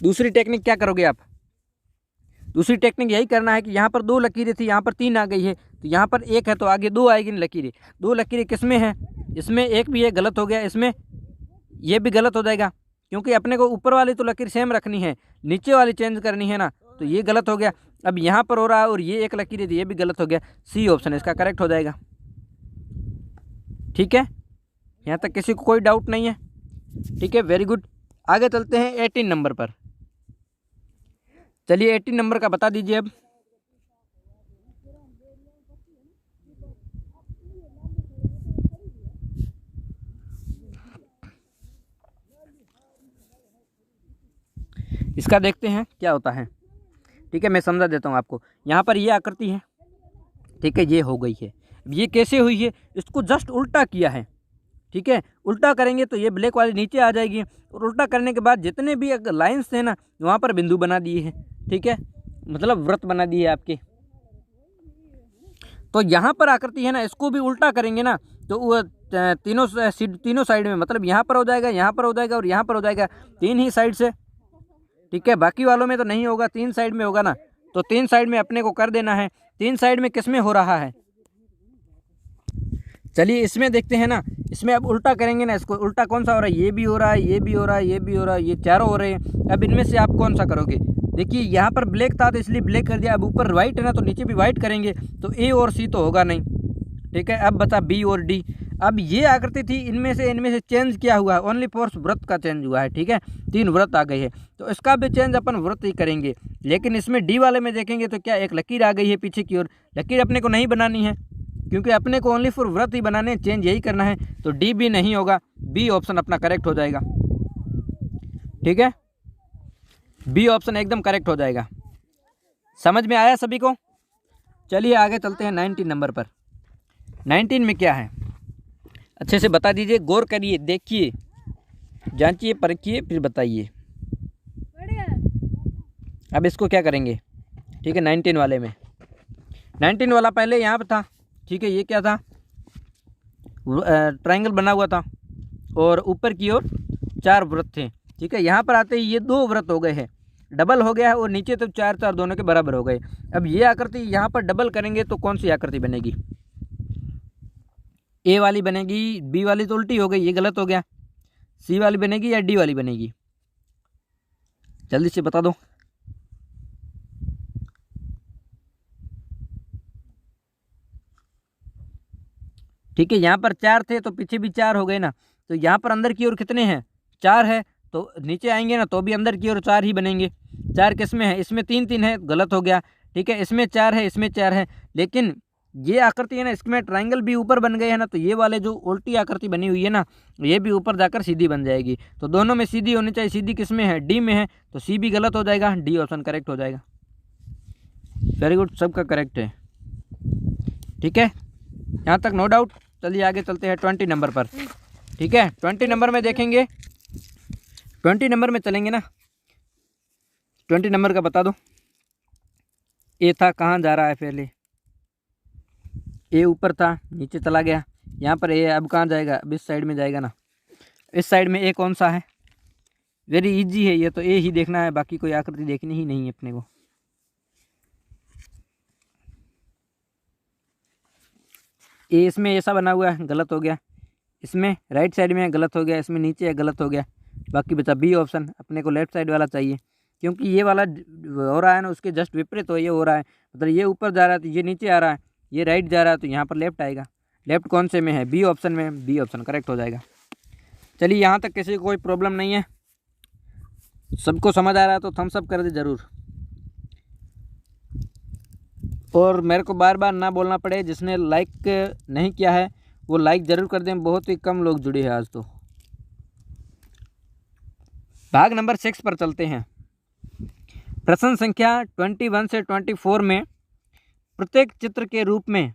[SPEAKER 1] दूसरी टेक्निक क्या करोगे आप? दूसरी टेक्निक यही करना है कि यहाँ पर 2 लकीरें थी, यहाँ पर 3 आ गई है, तो यहाँ पर 1 है तो आगे 2 आएगी लकीरें। 2 लकीरें किस में है? इसमें एक भी है, गलत हो गया। इसमें ये भी गलत हो जाएगा, क्योंकि अपने को ऊपर वाली तो लकीर सेम रखनी है, नीचे वाली चेंज करनी है ना, तो ये गलत हो गया। अब यहाँ पर हो रहा है और ये 1 लकीर है, ये भी गलत हो गया। सी ऑप्शन इसका करेक्ट हो जाएगा। ठीक है, यहाँ तक किसी को कोई डाउट नहीं है? ठीक है, वेरी गुड। आगे चलते हैं 18 नंबर पर। चलिए 18 नंबर का बता दीजिए अब। इसका देखते हैं क्या होता है। ठीक है, मैं समझा देता हूँ आपको। यहाँ पर ये आकृति है, ठीक है, ये हो गई है। ये कैसे हुई है? इसको जस्ट उल्टा किया है। ठीक है, उल्टा करेंगे तो ये ब्लैक वाली नीचे आ जाएगी, और उल्टा करने के बाद जितने भी लाइंस थे ना, वहाँ पर बिंदु बना दिए हैं। ठीक है, मतलब वृत्त बना दिए आपके। तो यहाँ पर आकृति है ना, इसको भी उल्टा करेंगे ना, तो वो तीनों साइड में, मतलब यहाँ पर हो जाएगा, यहाँ पर हो जाएगा और यहाँ पर हो जाएगा, 3 ही साइड से। ठीक है, बाकी वालों में तो नहीं होगा, 3 साइड में होगा ना, तो 3 साइड में अपने को कर देना है। 3 साइड में किस में हो रहा है? चलिए इसमें देखते हैं ना। इसमें अब उल्टा करेंगे ना, इसको उल्टा कौन सा हो रहा है? ये भी हो रहा है, ये भी हो रहा है, ये भी हो रहा है, ये चारों हो रहे हैं। अब इनमें से आप कौन सा करोगे? देखिए यहाँ पर ब्लैक था तो इसलिए ब्लैक कर दिया। अब ऊपर वाइट है ना, तो नीचे भी वाइट करेंगे, तो ए और सी तो होगा नहीं। ठीक है, अब बता बी और डी। अब ये आकृति थी, इनमें से चेंज क्या हुआ है? ओनली फोर्स वृत्त का चेंज हुआ है। ठीक है, 3 वृत्त आ गए हैं, तो इसका भी चेंज अपन वृत्त ही करेंगे। लेकिन इसमें डी वाले में देखेंगे तो क्या, एक लकीर आ गई है पीछे की ओर। लकीर अपने को नहीं बनानी है, क्योंकि अपने को ओनली फॉर वृत्त ही बनाने, चेंज यही करना है, तो डी भी नहीं होगा, बी ऑप्शन अपना करेक्ट हो जाएगा। ठीक है, बी ऑप्शन एकदम करेक्ट हो जाएगा। समझ में आया सभी को? चलिए आगे चलते हैं 19 नंबर पर। 19 में क्या है अच्छे से बता दीजिए, गौर करिए, देखिए, जांचिए, परखिए, फिर बताइए। अब इसको क्या करेंगे? ठीक है, 19 वाले में, 19 वाला पहले यहाँ पर था। ठीक है, ये क्या था? ट्रायंगल बना हुआ था और ऊपर की ओर 4 वृत्त थे। ठीक है, यहाँ पर आते ही ये 2 वृत्त हो गए हैं, डबल हो गया है, और नीचे तो 4 दोनों के बराबर हो गए। अब ये आकृति यहाँ पर डबल करेंगे तो कौन सी आकृति बनेगी? ए वाली बनेगी, बी वाली तो उल्टी हो गई, ये गलत हो गया। सी वाली बनेगी या डी वाली बनेगी? जल्दी से बता दो। ठीक है, यहाँ पर 4 थे तो पीछे भी 4 हो गए ना, तो यहाँ पर अंदर की ओर कितने हैं? 4 है, तो नीचे आएंगे ना तो भी अंदर की ओर 4 ही बनेंगे। 4 किस में है? इसमें 3 है, गलत हो गया। ठीक है, इसमें 4 है, इसमें 4 है, लेकिन ये आकृति है ना, इसमें ट्रायंगल भी ऊपर बन गए हैं ना, तो ये वाले जो उल्टी आकृति बनी हुई है ना, ये भी ऊपर जाकर सीधी बन जाएगी। तो दोनों में सीधी होनी चाहिए। सीधी किस में है? डी में है, तो सी भी गलत हो जाएगा, डी ऑप्शन करेक्ट हो जाएगा। वेरी गुड, सबका करेक्ट है। ठीक है, यहाँ तक नो डाउट। चलिए आगे चलते हैं 20 नंबर पर। ठीक है, 20 नंबर में देखेंगे, 20 नंबर में चलेंगे ना। 20 नंबर का बता दो। ए था, कहाँ जा रहा है? पहले ए ऊपर था, नीचे चला गया। यहाँ पर ए, अब कहाँ जाएगा? अब इस साइड में जाएगा ना। इस साइड में ए कौन सा है? वेरी इजी है ये तो, ए ही देखना है, बाकी कोई आकृति देखनी ही नहीं है अपने को। ए इसमें ऐसा बना हुआ है, गलत हो गया। इसमें राइट साइड में गलत हो गया, इसमें नीचे है, गलत हो गया। बाकी बचा बी ऑप्शन, अपने को लेफ्ट साइड वाला चाहिए, क्योंकि ये वाला हो रहा है ना उसके जस्ट विपरीत तो ये हो रहा है, मतलब ये ऊपर जा रहा है तो ये नीचे आ रहा है, ये राइट जा रहा है तो यहाँ पर लेफ्ट आएगा। लेफ्ट कौन से में है? बी ऑप्शन में, बी ऑप्शन करेक्ट हो जाएगा। चलिए यहाँ तक किसी को कोई प्रॉब्लम नहीं है, सबको समझ आ रहा है तो थम्स अप कर दे ज़रूर। और मेरे को बार बार ना बोलना पड़े, जिसने लाइक नहीं किया है वो लाइक ज़रूर कर दें, बहुत ही कम लोग जुड़े हैं आज तो। भाग नंबर 6 पर चलते हैं। प्रश्न संख्या 21 से 24 में प्रत्येक चित्र के रूप में,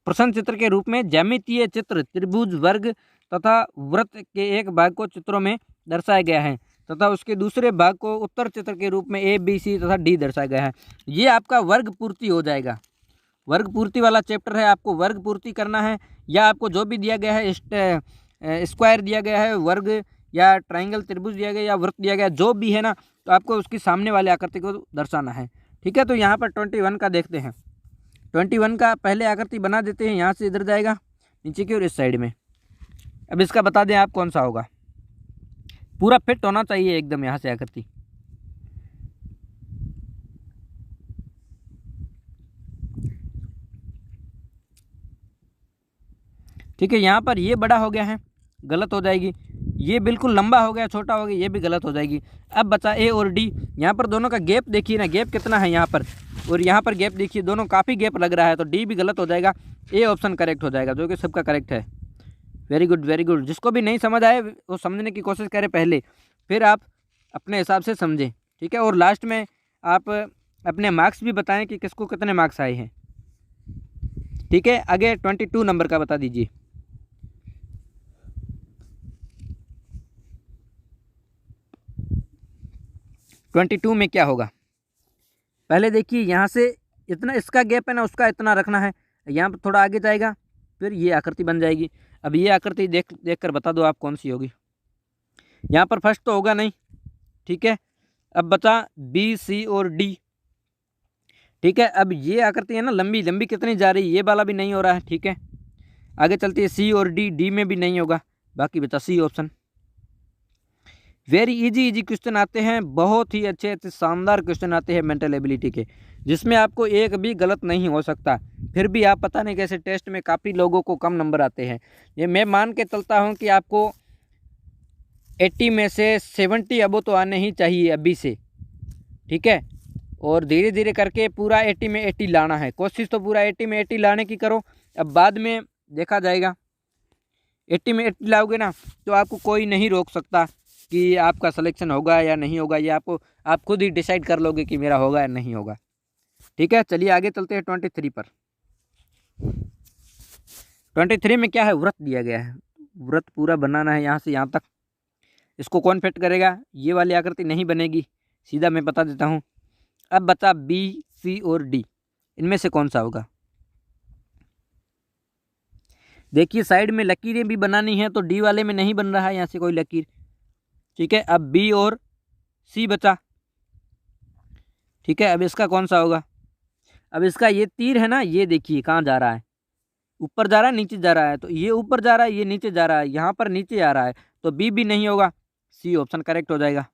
[SPEAKER 1] प्रश्न चित्र के रूप में ज्यामितीय चित्र त्रिभुज, वर्ग तथा वृत्त के एक भाग को चित्रों में दर्शाया गया है तथा उसके दूसरे भाग को उत्तर चित्र के रूप में ए, बी, सी तथा डी दर्शाया गया है। ये आपका वर्ग पूर्ति हो जाएगा। वर्ग पूर्ति वाला चैप्टर है, आपको वर्ग पूर्ति करना है, या आपको जो भी दिया गया है, स्क्वायर दिया गया है, वर्ग या ट्राइंगल त्रिभुज दिया गया या वृत्त दिया गया, जो भी है ना, तो आपको उसकी सामने वाले आकृति को दर्शाना है। ठीक है, तो यहाँ पर 21 का देखते हैं। 21 का पहले आकृति बना देते हैं, यहाँ से इधर जाएगा नीचे की और इस साइड में। अब इसका बता दें आप कौन सा होगा, पूरा फिट होना चाहिए एकदम यहाँ से आकृति। ठीक है, यहाँ पर ये बड़ा हो गया है, गलत हो जाएगी। ये बिल्कुल लंबा हो गया, छोटा हो गया, ये भी गलत हो जाएगी। अब बचा ए और डी। यहाँ पर दोनों का गैप देखिए ना, गैप कितना है यहाँ पर, और यहाँ पर गैप देखिए, दोनों काफ़ी गैप लग रहा है, तो डी भी गलत हो जाएगा। ए ऑप्शन करेक्ट हो जाएगा, जो कि सबका करेक्ट है। Very good, very good. जिसको भी नहीं समझ आए वो समझने की कोशिश करें पहले, फिर आप अपने हिसाब से समझें। ठीक है, और लास्ट में आप अपने मार्क्स भी बताएं कि किसको कितने मार्क्स आए हैं। ठीक है, आगे 22 नंबर का बता दीजिए। 22 में क्या होगा, पहले देखिए यहाँ से इतना इसका गैप है ना, उसका इतना रखना है, यहाँ पर थोड़ा आगे जाएगा, फिर ये आकृति बन जाएगी। अब ये आकृति देख कर बता दो आप कौन सी होगी। यहाँ पर फर्स्ट तो होगा नहीं। ठीक है, अब बचा बी, सी और डी। ठीक है, अब ये आकृति है ना लंबी लंबी कितनी जा रही है, ये वाला भी नहीं हो रहा है। ठीक है, आगे चलती है सी और डी, डी में भी नहीं होगा, बाकी बचा C option. Very easy question आते हैं, बहुत ही अच्छे अच्छे शानदार क्वेश्चन आते हैं मेंटल एबिलिटी के, जिसमें आपको एक भी गलत नहीं हो सकता। फिर भी आप पता नहीं कैसे टेस्ट में काफ़ी लोगों को कम नंबर आते हैं। ये मैं मान के चलता हूँ कि आपको 80 में से 70 अबो तो आने ही चाहिए अभी से। ठीक है, और धीरे धीरे करके पूरा 80 में 80 लाना है, कोशिश तो पूरा 80 में 80 लाने की करो। अब बाद में देखा जाएगा, 80 में 80 लाओगे ना तो आपको कोई नहीं रोक सकता कि आपका सिलेक्शन होगा या नहीं होगा, ये आप खुद ही डिसाइड कर लोगे कि मेरा होगा या नहीं होगा। ठीक है, चलिए आगे चलते हैं 23 पर। 23 में क्या है, वृत्त दिया गया है, वृत्त पूरा बनाना है यहाँ से यहाँ तक। इसको कौन फिट करेगा, ये वाली आकृति नहीं बनेगी, सीधा मैं बता देता हूँ। अब बचा बी, सी और डी, इनमें से कौन सा होगा। देखिए साइड में लकीरें भी बनानी है, तो डी वाले में नहीं बन रहा है यहाँ से कोई लकीर। ठीक है, अब बी और सी बचा। ठीक है, अब इसका कौन सा होगा। अब इसका ये तीर है ना, ये देखिए कहाँ जा रहा है, ऊपर जा रहा है नीचे जा रहा है, तो ये ऊपर जा रहा है, ये नीचे जा रहा है, यहाँ पर नीचे आ रहा है, तो बी भी नहीं होगा, सी ऑप्शन करेक्ट हो जाएगा।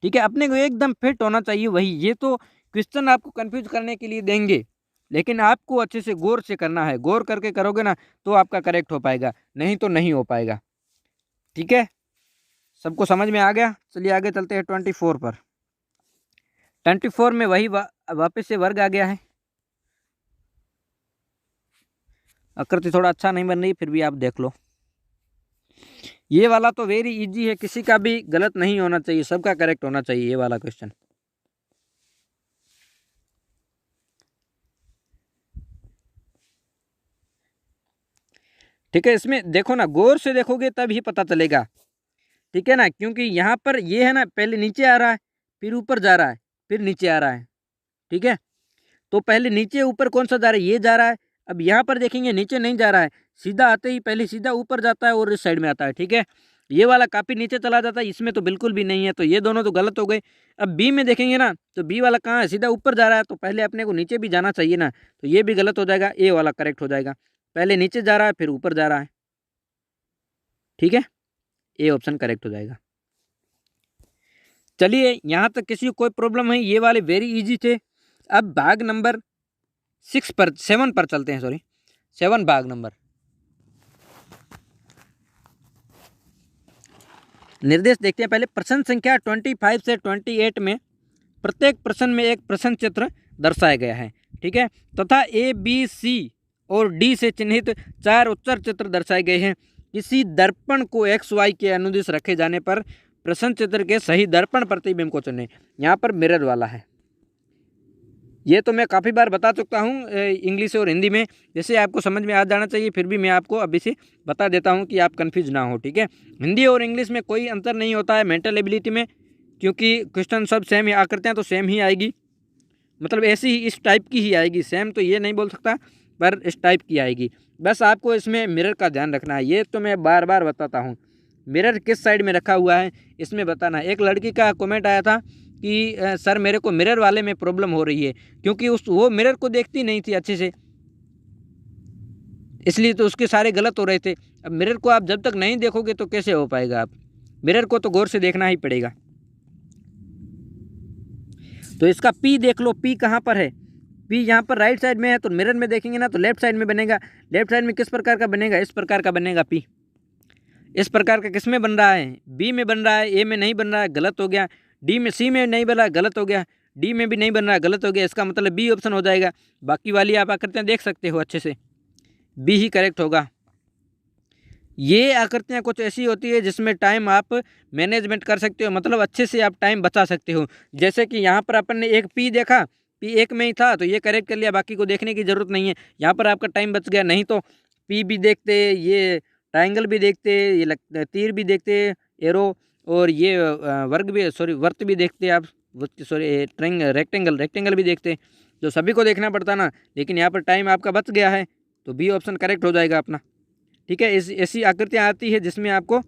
[SPEAKER 1] ठीक है, अपने को एकदम फिट होना चाहिए वही। ये तो क्वेश्चन आपको कंफ्यूज करने के लिए देंगे, लेकिन आपको अच्छे से गौर से करना है, गौर करके करोगे ना तो आपका करेक्ट हो पाएगा, नहीं तो नहीं हो पाएगा। ठीक है, सबको समझ में आ गया। चलिए आगे चलते हैं 24 पर। 24 में वही वापस से वर्ग आ गया है। आकृति थोड़ा अच्छा नहीं बन रही, फिर भी आप देख लो। ये वाला तो वेरी इजी है, किसी का भी गलत नहीं होना चाहिए, सबका करेक्ट होना चाहिए ये वाला क्वेश्चन। ठीक है, इसमें देखो ना, गौर से देखोगे तब ही पता चलेगा। ठीक है ना, क्योंकि यहाँ पर ये है ना, पहले नीचे आ रहा है, फिर ऊपर जा रहा है, फिर नीचे आ रहा है। ठीक है, तो पहले नीचे ऊपर कौन सा जा रहा है, ये जा रहा है। अब यहाँ पर देखेंगे नीचे नहीं जा रहा है, सीधा आते ही पहले सीधा ऊपर जाता है और इस साइड में आता है। ठीक है, तो ये वाला काफ़ी नीचे चला जाता है, इसमें तो बिल्कुल भी नहीं है, तो ये दोनों तो गलत हो गए। अब बी में देखेंगे ना, तो बी वाला कहाँ है, सीधा ऊपर जा रहा है, तो पहले अपने को नीचे भी जाना चाहिए ना, तो ये भी गलत हो जाएगा, ए वाला करेक्ट हो जाएगा। पहले नीचे जा रहा है फिर ऊपर जा रहा है, ठीक है, ए ऑप्शन करेक्ट हो जाएगा। चलिए यहाँ तक किसी को कोई प्रॉब्लम है, ये वाले वेरी इजी थे। अब भाग नंबर 7 पर चलते हैं, सॉरी 7 भाग नंबर। निर्देश देखते हैं पहले। प्रश्न संख्या 25 से 28 में प्रत्येक प्रश्न में एक प्रश्न चित्र दर्शाया गया है, ठीक है, तथा ए बी सी और डी से चिन्हित 4 उत्तर चित्र दर्शाए गए हैं। किसी दर्पण को एक्स वाई के अनुदिश रखे जाने पर प्रश्न चित्र के सही दर्पण प्रतिबिंब को चुनें। यहाँ पर मिरर वाला है, ये तो मैं काफ़ी बार बता चुका हूँ इंग्लिश और हिंदी में, जैसे आपको समझ में आ जाना चाहिए, फिर भी मैं आपको अभी से बता देता हूँ कि आप कंफ्यूज ना हो, ठीक है। हिंदी और इंग्लिश में कोई अंतर नहीं होता है मेंटल एबिलिटी में, क्योंकि क्वेश्चन सब सेम ही आकृतियाँ तो सेम ही आएगी, मतलब ऐसी ही इस टाइप की ही आएगी, सेम तो ये नहीं बोल सकता पर इस टाइप की आएगी। बस आपको इसमें मिरर का ध्यान रखना है, ये तो मैं बार बार बताता हूँ। मिरर किस साइड में रखा हुआ है इसमें बताना है। एक लड़की का कमेंट आया था कि सर मेरे को मिरर वाले में प्रॉब्लम हो रही है, क्योंकि वो मिरर को देखती नहीं थी अच्छे से, इसलिए तो उसके सारे गलत हो रहे थे। अब मिरर को आप जब तक नहीं देखोगे तो कैसे हो पाएगा, आप मिरर को तो गौर से देखना ही पड़ेगा। तो इसका पी देख लो, पी कहाँ पर है, पी यहाँ पर राइट साइड में है, तो मिरर में देखेंगे ना तो लेफ्ट साइड में बनेगा। लेफ्ट साइड में किस प्रकार का बनेगा, इस प्रकार का बनेगा पी। इस प्रकार का किस में बन रहा है, बी में बन रहा है, ए में नहीं बन रहा है, गलत हो गया। डी में, सी में नहीं बन रहा है, गलत हो गया। डी में भी नहीं बन रहा है, गलत हो गया। इसका मतलब बी ऑप्शन हो जाएगा। बाकी वाली आप आकृतियाँ देख सकते हो अच्छे से, बी ही करेक्ट होगा। ये आकृतियाँ कुछ ऐसी होती है जिसमें टाइम आप मैनेजमेंट कर सकते हो, मतलब अच्छे से आप टाइम बचा सकते हो। जैसे कि यहाँ पर अपन ने एक पी देखा, पी एक में ही था तो ये करेक्ट कर लिया, बाकी को देखने की ज़रूरत नहीं है, यहाँ पर आपका टाइम बच गया। नहीं तो पी भी देखते, ये ट्राइंगल भी देखते, ये तीर भी देखते, एरो, और ये वर्ग भी, सॉरी वर्त भी देखते आप, सॉरी रेक्टेंगल भी देखते, जो सभी को देखना पड़ता ना, लेकिन यहाँ पर टाइम आपका बच गया है तो बी ऑप्शन करेक्ट हो जाएगा अपना, ठीक है। ऐसी आकृतियाँ आती है जिसमें आपको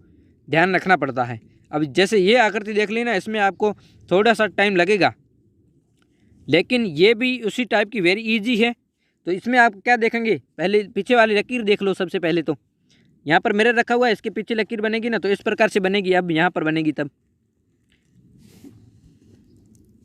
[SPEAKER 1] ध्यान रखना पड़ता है। अब जैसे ये आकृति देख ली ना, इसमें आपको थोड़ा सा टाइम लगेगा, लेकिन ये भी उसी टाइप की वेरी इजी है। तो इसमें आप क्या देखेंगे, पहले पीछे वाली लकीर देख लो सबसे पहले। तो यहाँ पर मिरर रखा हुआ है, इसके पीछे लकीर बनेगी ना, तो इस प्रकार से बनेगी। अब यहाँ पर बनेगी तब,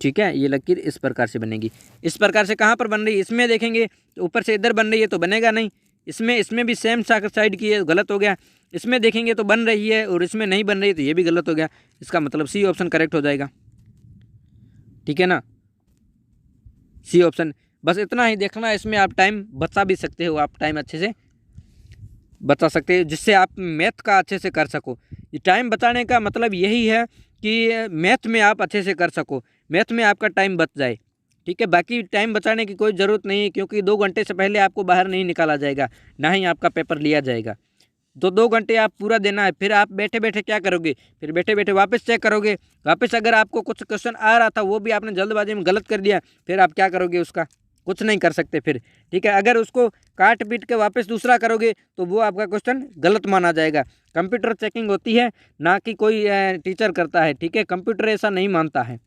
[SPEAKER 1] ठीक है, ये लकीर इस प्रकार से बनेगी। इस प्रकार से कहाँ पर बन रही है, इसमें देखेंगे तो ऊपर से इधर बन रही है तो बनेगा नहीं। इसमें भी सेम साइड की है, गलत हो गया। इसमें देखेंगे तो बन रही है और इसमें नहीं बन रही तो ये भी गलत हो गया। इसका मतलब सी ऑप्शन करेक्ट हो जाएगा, ठीक है ना, सी ऑप्शन। बस इतना ही देखना है, इसमें आप टाइम बचा भी सकते हो, आप टाइम अच्छे से बचा सकते हो, जिससे आप मैथ का अच्छे से कर सको। ये टाइम बचाने का मतलब यही है कि मैथ में आप अच्छे से कर सको, मैथ में आपका टाइम बच जाए, ठीक है। बाकी टाइम बचाने की कोई ज़रूरत नहीं है, क्योंकि 2 घंटे से पहले आपको बाहर नहीं निकाला जाएगा, ना ही आपका पेपर लिया जाएगा। तो 2 घंटे आप पूरा देना है। फिर आप बैठे बैठे क्या करोगे, फिर बैठे बैठे वापस चेक करोगे। वापस अगर आपको कुछ क्वेश्चन आ रहा था वो भी आपने जल्दबाजी में गलत कर दिया, फिर आप क्या करोगे, उसका कुछ नहीं कर सकते फिर, ठीक है। अगर उसको काट पीट के वापस दूसरा करोगे तो वो आपका क्वेश्चन गलत माना जाएगा। कंप्यूटर चेकिंग होती है, ना कि कोई टीचर करता है, ठीक है। कंप्यूटर ऐसा नहीं मानता है।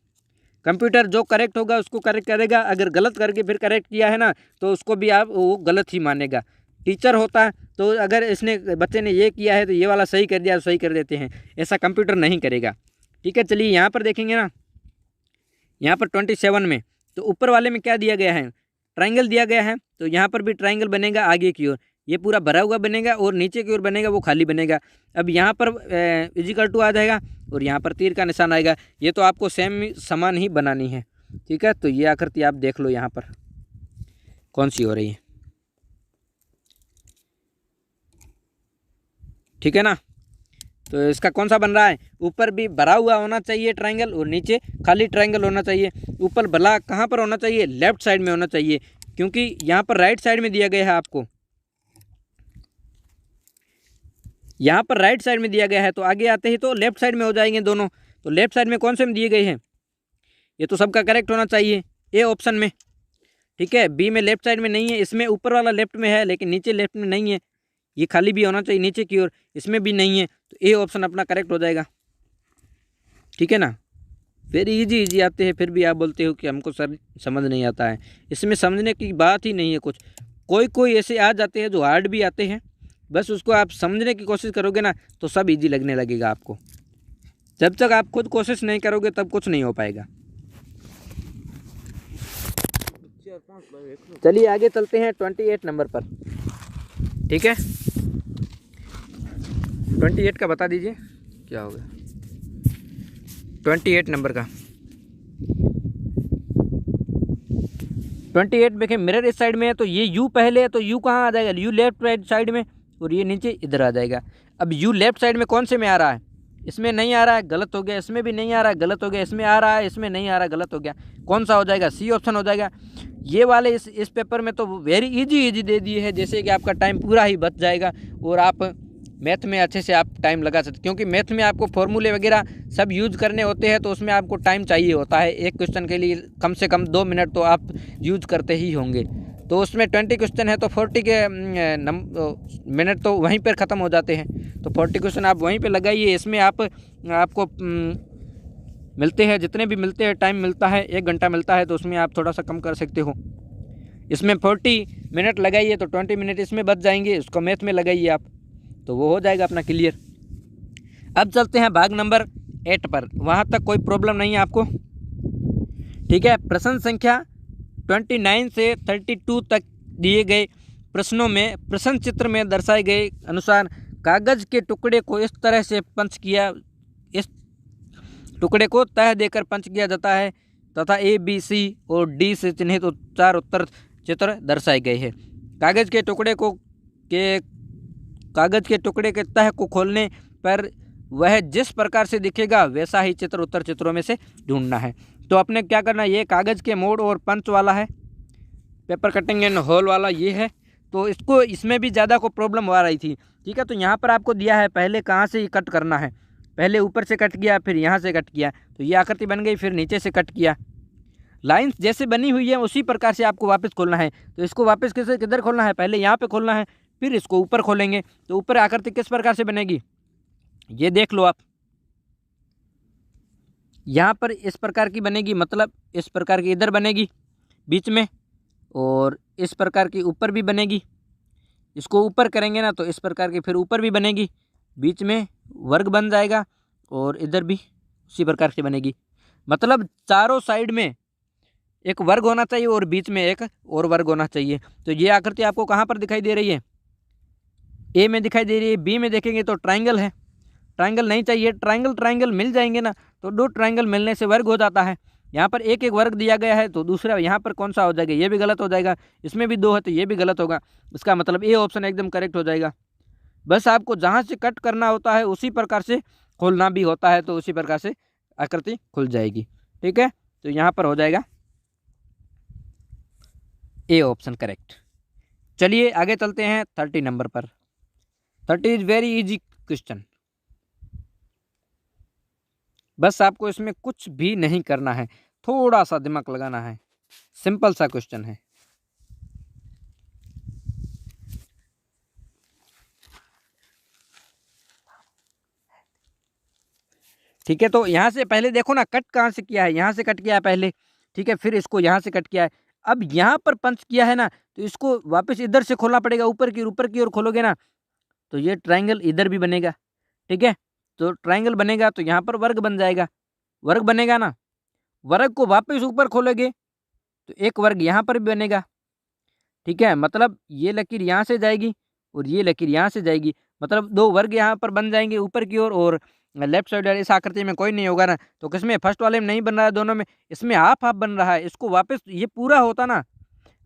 [SPEAKER 1] कंप्यूटर जो करेक्ट होगा उसको करेक्ट करेगा, अगर गलत करके फिर करेक्ट किया है ना तो उसको भी आप वो गलत ही मानेगा। टीचर होता तो अगर इसने बच्चे ने ये किया है तो ये वाला सही कर दिया तो सही कर देते हैं, ऐसा कंप्यूटर नहीं करेगा, ठीक है। चलिए यहाँ पर देखेंगे ना, यहाँ पर 27 में तो ऊपर वाले में क्या दिया गया है, ट्राइंगल दिया गया है, तो यहाँ पर भी ट्राइंगल बनेगा आगे की ओर, ये पूरा भरा हुआ बनेगा, और नीचे की ओर बनेगा वो खाली बनेगा। अब यहाँ पर इजिकल टू आ जाएगा और यहाँ पर तीर का निशान आएगा। ये तो आपको सेम समान ही बनानी है, ठीक है। तो ये आकृति आप देख लो यहाँ पर कौन सी हो रही है, ठीक है ना। तो इसका कौन सा बन रहा है, ऊपर भी भरा हुआ होना चाहिए ट्राइंगल और नीचे खाली ट्राइंगल होना चाहिए। ऊपर भला कहाँ पर होना चाहिए, लेफ्ट साइड में होना चाहिए, क्योंकि यहाँ पर राइट साइड में दिया गया है आपको, यहाँ पर राइट साइड में दिया गया है, तो आगे आते ही तो लेफ्ट साइड में हो जाएंगे दोनों। तो लेफ्ट साइड में कौन से में दिए गए हैं, ये तो सबका करेक्ट होना चाहिए ए ऑप्शन में, ठीक है। बी में लेफ्ट साइड में नहीं है, इसमें ऊपर वाला लेफ्ट में है लेकिन नीचे लेफ्ट में नहीं है, ये खाली भी होना चाहिए नीचे की ओर, इसमें भी नहीं है, तो ए ऑप्शन अपना करेक्ट हो जाएगा। ठीक है ना। वेरी इजी आते हैं, फिर भी आप बोलते हो कि हमको सर समझ नहीं आता है। इसमें समझने की बात ही नहीं है कुछ। कोई ऐसे आ जाते हैं जो हार्ड भी आते हैं, बस उसको आप समझने की कोशिश करोगे ना तो सब इजी लगने लगेगा आपको। जब तक आप खुद कोशिश नहीं करोगे तब कुछ नहीं हो पाएगा। चलिए आगे चलते हैं 28 नंबर पर। ठीक है, 28 का बता दीजिए क्या होगा। 28 नंबर का 28 देखिए, मिरर इस साइड में है तो ये यू पहले है, तो यू कहाँ आ जाएगा, यू लेफ्ट राइट साइड में, और ये नीचे इधर आ जाएगा। अब यू लेफ्ट साइड में कौन से में आ रहा है, इसमें नहीं आ रहा है, गलत हो गया। इसमें भी नहीं आ रहा है, गलत हो गया। इसमें आ रहा है, इसमें नहीं आ रहा, गलत हो गया। कौन सा हो जाएगा, सी ऑप्शन हो जाएगा। ये वाले इस पेपर में तो वेरी इजी दे दिए है, जैसे कि आपका टाइम पूरा ही बच जाएगा और आप मैथ में अच्छे से आप टाइम लगा सकते, क्योंकि मैथ में आपको फॉर्मूले वगैरह सब यूज़ करने होते हैं, तो उसमें आपको टाइम चाहिए होता है। एक क्वेश्चन के लिए कम से कम 2 मिनट तो आप यूज करते ही होंगे। तो उसमें 20 क्वेश्चन है तो 40 के मिनट तो वहीं पर ख़त्म हो जाते हैं। तो 40 क्वेश्चन आप वहीं पे लगाइए। इसमें आपको मिलते हैं, जितने भी मिलते हैं, टाइम मिलता है 1 घंटा मिलता है, तो उसमें आप थोड़ा सा कम कर सकते हो। इसमें 40 मिनट लगाइए तो 20 मिनट इसमें बच जाएंगे, उसको मैथ में लगाइए आप, तो वो हो जाएगा अपना क्लियर। अब चलते हैं भाग नंबर 8 पर। वहाँ तक कोई प्रॉब्लम नहीं है आपको। ठीक है, प्रश्न संख्या 29 से 32 तक दिए गए प्रश्नों में प्रश्न चित्र में दर्शाए गए अनुसार कागज के टुकड़े को इस तरह से पंच किया, इस टुकड़े को तह देकर पंच किया जाता है तथा ए बी सी और डी से चिन्हित तो 4 उत्तर चित्र दर्शाए गए हैं। कागज के टुकड़े के तह को खोलने पर वह जिस प्रकार से दिखेगा वैसा ही चित्र उत्तर चित्रों में से ढूंढना है। तो आपने क्या करना है, ये कागज़ के मोड़ और पंच वाला है, पेपर कटिंग एंड होल वाला ये है। तो इसमें भी ज़्यादा को प्रॉब्लम आ रही थी। ठीक है, तो यहाँ पर आपको दिया है पहले कहाँ से कट करना है। पहले ऊपर से कट किया, फिर यहाँ से कट किया, तो ये आकृति बन गई, फिर नीचे से कट किया। लाइन्स जैसे बनी हुई है उसी प्रकार से आपको वापस खोलना है। तो इसको वापस किधर खोलना है, पहले यहाँ पे खोलना है, फिर इसको ऊपर खोलेंगे तो ऊपर आकृति किस प्रकार से बनेगी, ये देख लो आप। यहाँ पर इस प्रकार की बनेगी, मतलब इस प्रकार की इधर बनेगी बीच में, और इस प्रकार की ऊपर भी बनेगी। इसको ऊपर करेंगे ना तो इस प्रकार की फिर ऊपर भी बनेगी, बीच में वर्ग बन जाएगा, और इधर भी उसी प्रकार से बनेगी। मतलब चारों साइड में एक वर्ग होना चाहिए और बीच में एक और वर्ग होना चाहिए। तो ये आकृति आपको कहाँ पर दिखाई दे रही है, ए में दिखाई दे रही है। बी में देखेंगे तो ट्राइंगल है, ट्राइंगल नहीं चाहिए, ट्राइंगल मिल जाएंगे ना, तो 2 ट्राइंगल मिलने से वर्ग हो जाता है। यहाँ पर एक वर्ग दिया गया है, तो दूसरा यहाँ पर कौन सा हो जाएगा, ये भी गलत हो जाएगा। इसमें भी 2 है तो ये भी गलत होगा। इसका मतलब ए ऑप्शन एकदम करेक्ट हो जाएगा। बस आपको जहाँ से कट करना होता है उसी प्रकार से खोलना भी होता है, तो उसी प्रकार से आकृति खुल जाएगी। ठीक है, तो यहाँ पर हो जाएगा ए ऑप्शन करेक्ट। चलिए आगे चलते हैं 30 नंबर पर। 30 इज वेरी इजी क्वेश्चन। बस आपको इसमें कुछ भी नहीं करना है, थोड़ा सा दिमाग लगाना है, सिंपल सा क्वेश्चन है। ठीक है, तो यहाँ से पहले देखो ना, कट कहाँ से किया है, यहाँ से कट किया है पहले। ठीक है, फिर इसको यहाँ से कट किया है। अब यहाँ पर पंच किया है ना, तो इसको वापस इधर से खोलना पड़ेगा, ऊपर की ओर खोलोगे ना तो ये ट्राइंगल इधर भी बनेगा। ठीक है, तो ट्राइंगल बनेगा तो यहाँ पर वर्ग बन जाएगा, वर्ग बनेगा ना। वर्ग को वापस ऊपर खोलोगे तो एक वर्ग यहाँ पर भी बनेगा। ठीक है, मतलब ये लकीर यहाँ से जाएगी और ये लकीर यहाँ से जाएगी, मतलब 2 वर्ग यहाँ पर बन जाएंगे ऊपर की ओर, और लेफ्ट साइड इस आकृति में कोई नहीं होगा ना। तो किसमें, फर्स्ट वाले में नहीं बन रहा है, दोनों में, इसमें हाफ हाफ बन रहा है। इसको वापस, ये पूरा होता ना,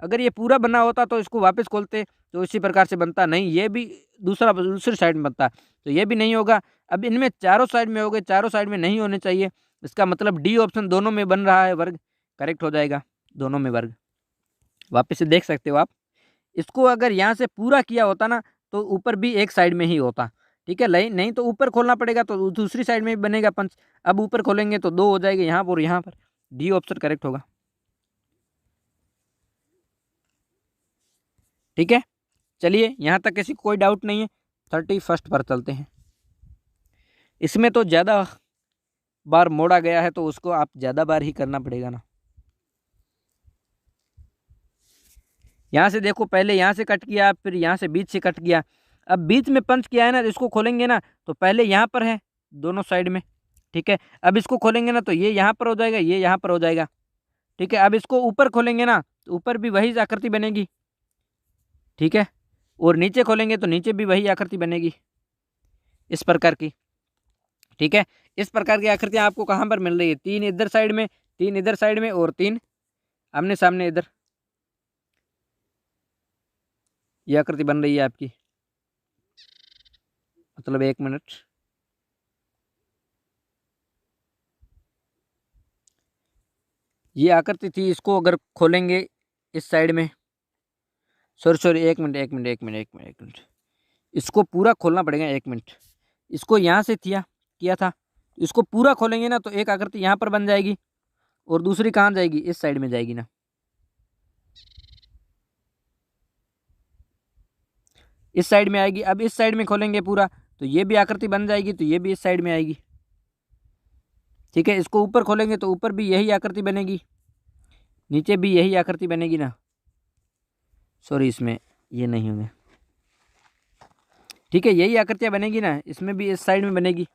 [SPEAKER 1] अगर ये पूरा बना होता तो इसको वापस खोलते तो इसी प्रकार से बनता, नहीं ये भी दूसरी साइड में बनता, तो ये भी नहीं होगा। अब इनमें चारों साइड में हो गए, चारों साइड में नहीं होने चाहिए। इसका मतलब डी ऑप्शन दोनों में बन रहा है वर्ग, करेक्ट हो जाएगा, दोनों में वर्ग। वापस से देख सकते हो आप। इसको अगर यहाँ से पूरा किया होता ना तो ऊपर भी एक साइड में ही होता। ठीक है, नहीं तो ऊपर खोलना पड़ेगा, तो दूसरी साइड में भी बनेगा पंच। अब ऊपर खोलेंगे तो 2 हो जाएंगे यहाँ पर और यहाँ पर, डी ऑप्शन करेक्ट होगा। ठीक है, चलिए यहाँ तक किसी कोई डाउट नहीं है। 31 पर चलते हैं। इसमें तो ज़्यादा बार मोड़ा गया है तो उसको आप ज़्यादा बार ही करना पड़ेगा ना। यहाँ से देखो, पहले यहाँ से कट किया, फिर यहाँ से बीच से कट किया, अब बीच में पंच किया है ना, इसको खोलेंगे ना तो पहले यहाँ पर है दोनों साइड में, ठीक है। अब इसको खोलेंगे ना तो ये यहाँ पर हो जाएगा, ये यहाँ पर हो जाएगा, ठीक है। अब इसको ऊपर खोलेंगे ना तो ऊपर भी वही आकृति बनेगी, ठीक है। और नीचे खोलेंगे तो नीचे भी वही आकृति बनेगी इस प्रकार की, ठीक है। इस प्रकार की आकृतियाँ आपको कहाँ पर मिल रही है? 3 इधर साइड में, 3 इधर साइड में और 3 आमने सामने इधर, ये आकृति बन रही है आपकी। मतलब 1 मिनट, ये आकृति थी, इसको अगर खोलेंगे इस साइड में, सॉरी 1 मिनट, इसको पूरा खोलना पड़ेगा 1 मिनट। इसको यहाँ से किया था, इसको पूरा खोलेंगे ना तो एक आकृति यहाँ पर बन जाएगी और दूसरी कहाँ जाएगी? इस साइड में जाएगी ना, इस साइड में आएगी। अब इस साइड में खोलेंगे पूरा तो ये भी आकृति बन जाएगी, तो ये भी इस साइड में आएगी, ठीक है। इसको ऊपर खोलेंगे तो ऊपर भी यही आकृति बनेगी, नीचे भी यही आकृति बनेगी ना, सॉरी इसमें ये नहीं होंगे, ठीक है। यही आकृतियाँ बनेगी ना, इसमें भी इस साइड में बनेगी,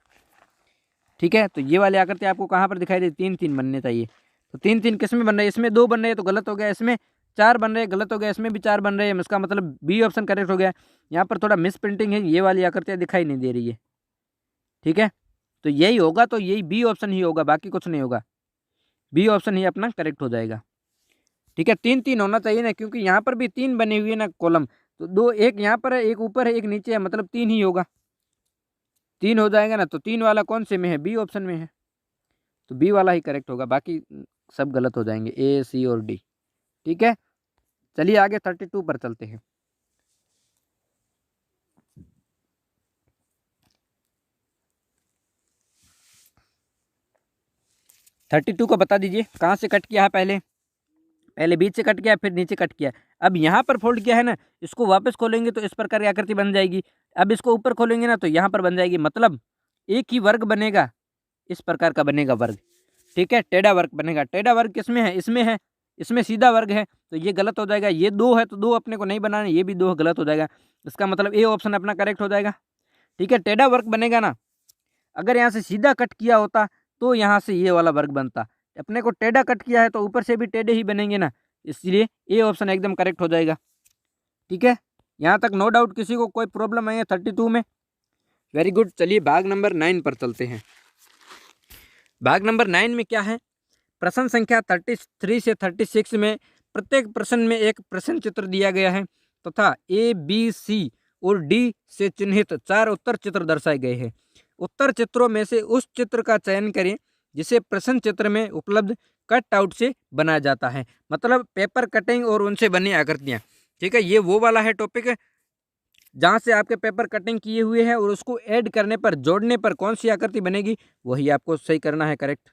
[SPEAKER 1] ठीक है। तो ये वाली आकृति आपको कहाँ पर दिखाई दे? 3-3 बनने चाहिए, तो 3-3 किस में बन रहे हैं? इसमें 2 बन रहे हैं तो गलत हो गया, इसमें 4 बन रहे हैं गलत हो गया, इसमें भी 4 बन रहे हैं, इसका मतलब बी ऑप्शन करेक्ट हो गया। यहाँ पर थोड़ा मिस प्रिंटिंग है, ये वाली आकृतियाँ दिखाई नहीं दे रही है, ठीक है। तो यही होगा, तो यही बी ऑप्शन ही होगा, बाकी कुछ नहीं होगा, बी ऑप्शन ही अपना करेक्ट हो जाएगा, ठीक है। 3-3 होना चाहिए ना, क्योंकि यहाँ पर भी 3 बने हुए ना कॉलम, तो 2, एक यहाँ पर है, एक ऊपर है, एक नीचे है, मतलब 3 ही होगा, 3 हो जाएगा ना। तो 3 वाला कौन से में है? बी ऑप्शन में है, तो बी वाला ही करेक्ट होगा, बाकी सब गलत हो जाएंगे, ए, सी और डी, ठीक है। चलिए आगे 32 पर चलते हैं। 32 को बता दीजिए कहाँ से कट किया है? पहले बीच से कट किया, फिर नीचे कट किया, अब यहाँ पर फोल्ड किया है ना, इसको वापस खोलेंगे तो इस प्रकार की आकृति बन जाएगी। अब इसको ऊपर खोलेंगे ना तो यहाँ पर बन जाएगी, मतलब एक ही वर्ग बनेगा, इस प्रकार का बनेगा वर्ग, ठीक है। टेढ़ा वर्ग बनेगा। टेढ़ा वर्ग किसमें है? इसमें है, इसमें सीधा वर्ग है, तो ये गलत हो जाएगा। ये 2 है तो 2 अपने को नहीं बनाना, ये भी 2 गलत हो जाएगा, इसका मतलब ए ऑप्शन अपना करेक्ट हो जाएगा, ठीक है। टेढ़ा वर्ग बनेगा ना, अगर यहाँ से सीधा कट किया होता तो यहाँ से ये वाला वर्ग बनता, अपने को टेढ़ा कट किया है तो ऊपर से भी टेढ़े ही बनेंगे ना, इसलिए ए ऑप्शन एकदम करेक्ट हो जाएगा, ठीक है। यहाँ तक नो डाउट किसी को कोई प्रॉब्लम नहीं है 32 में? Very good. चलिए भाग नंबर 9 पर चलते हैं। भाग नंबर 9 में क्या है? प्रश्न संख्या 33 से 36 में प्रत्येक प्रश्न में एक प्रश्न चित्र दिया गया है तथा ए, बी, सी और डी से चिन्हित 4 उत्तर चित्र दर्शाए गए हैं। उत्तर चित्रों में से उस चित्र का चयन करें जिसे प्रश्न चित्र में उपलब्ध कट आउट से बनाया जाता है, मतलब पेपर कटिंग और उनसे बनी आकृतियाँ, ठीक है। ये वो वाला है टॉपिक है जहाँ से आपके पेपर कटिंग किए हुए हैं और उसको ऐड करने पर, जोड़ने पर कौन सी आकृति बनेगी, वही आपको सही करना है, करेक्ट,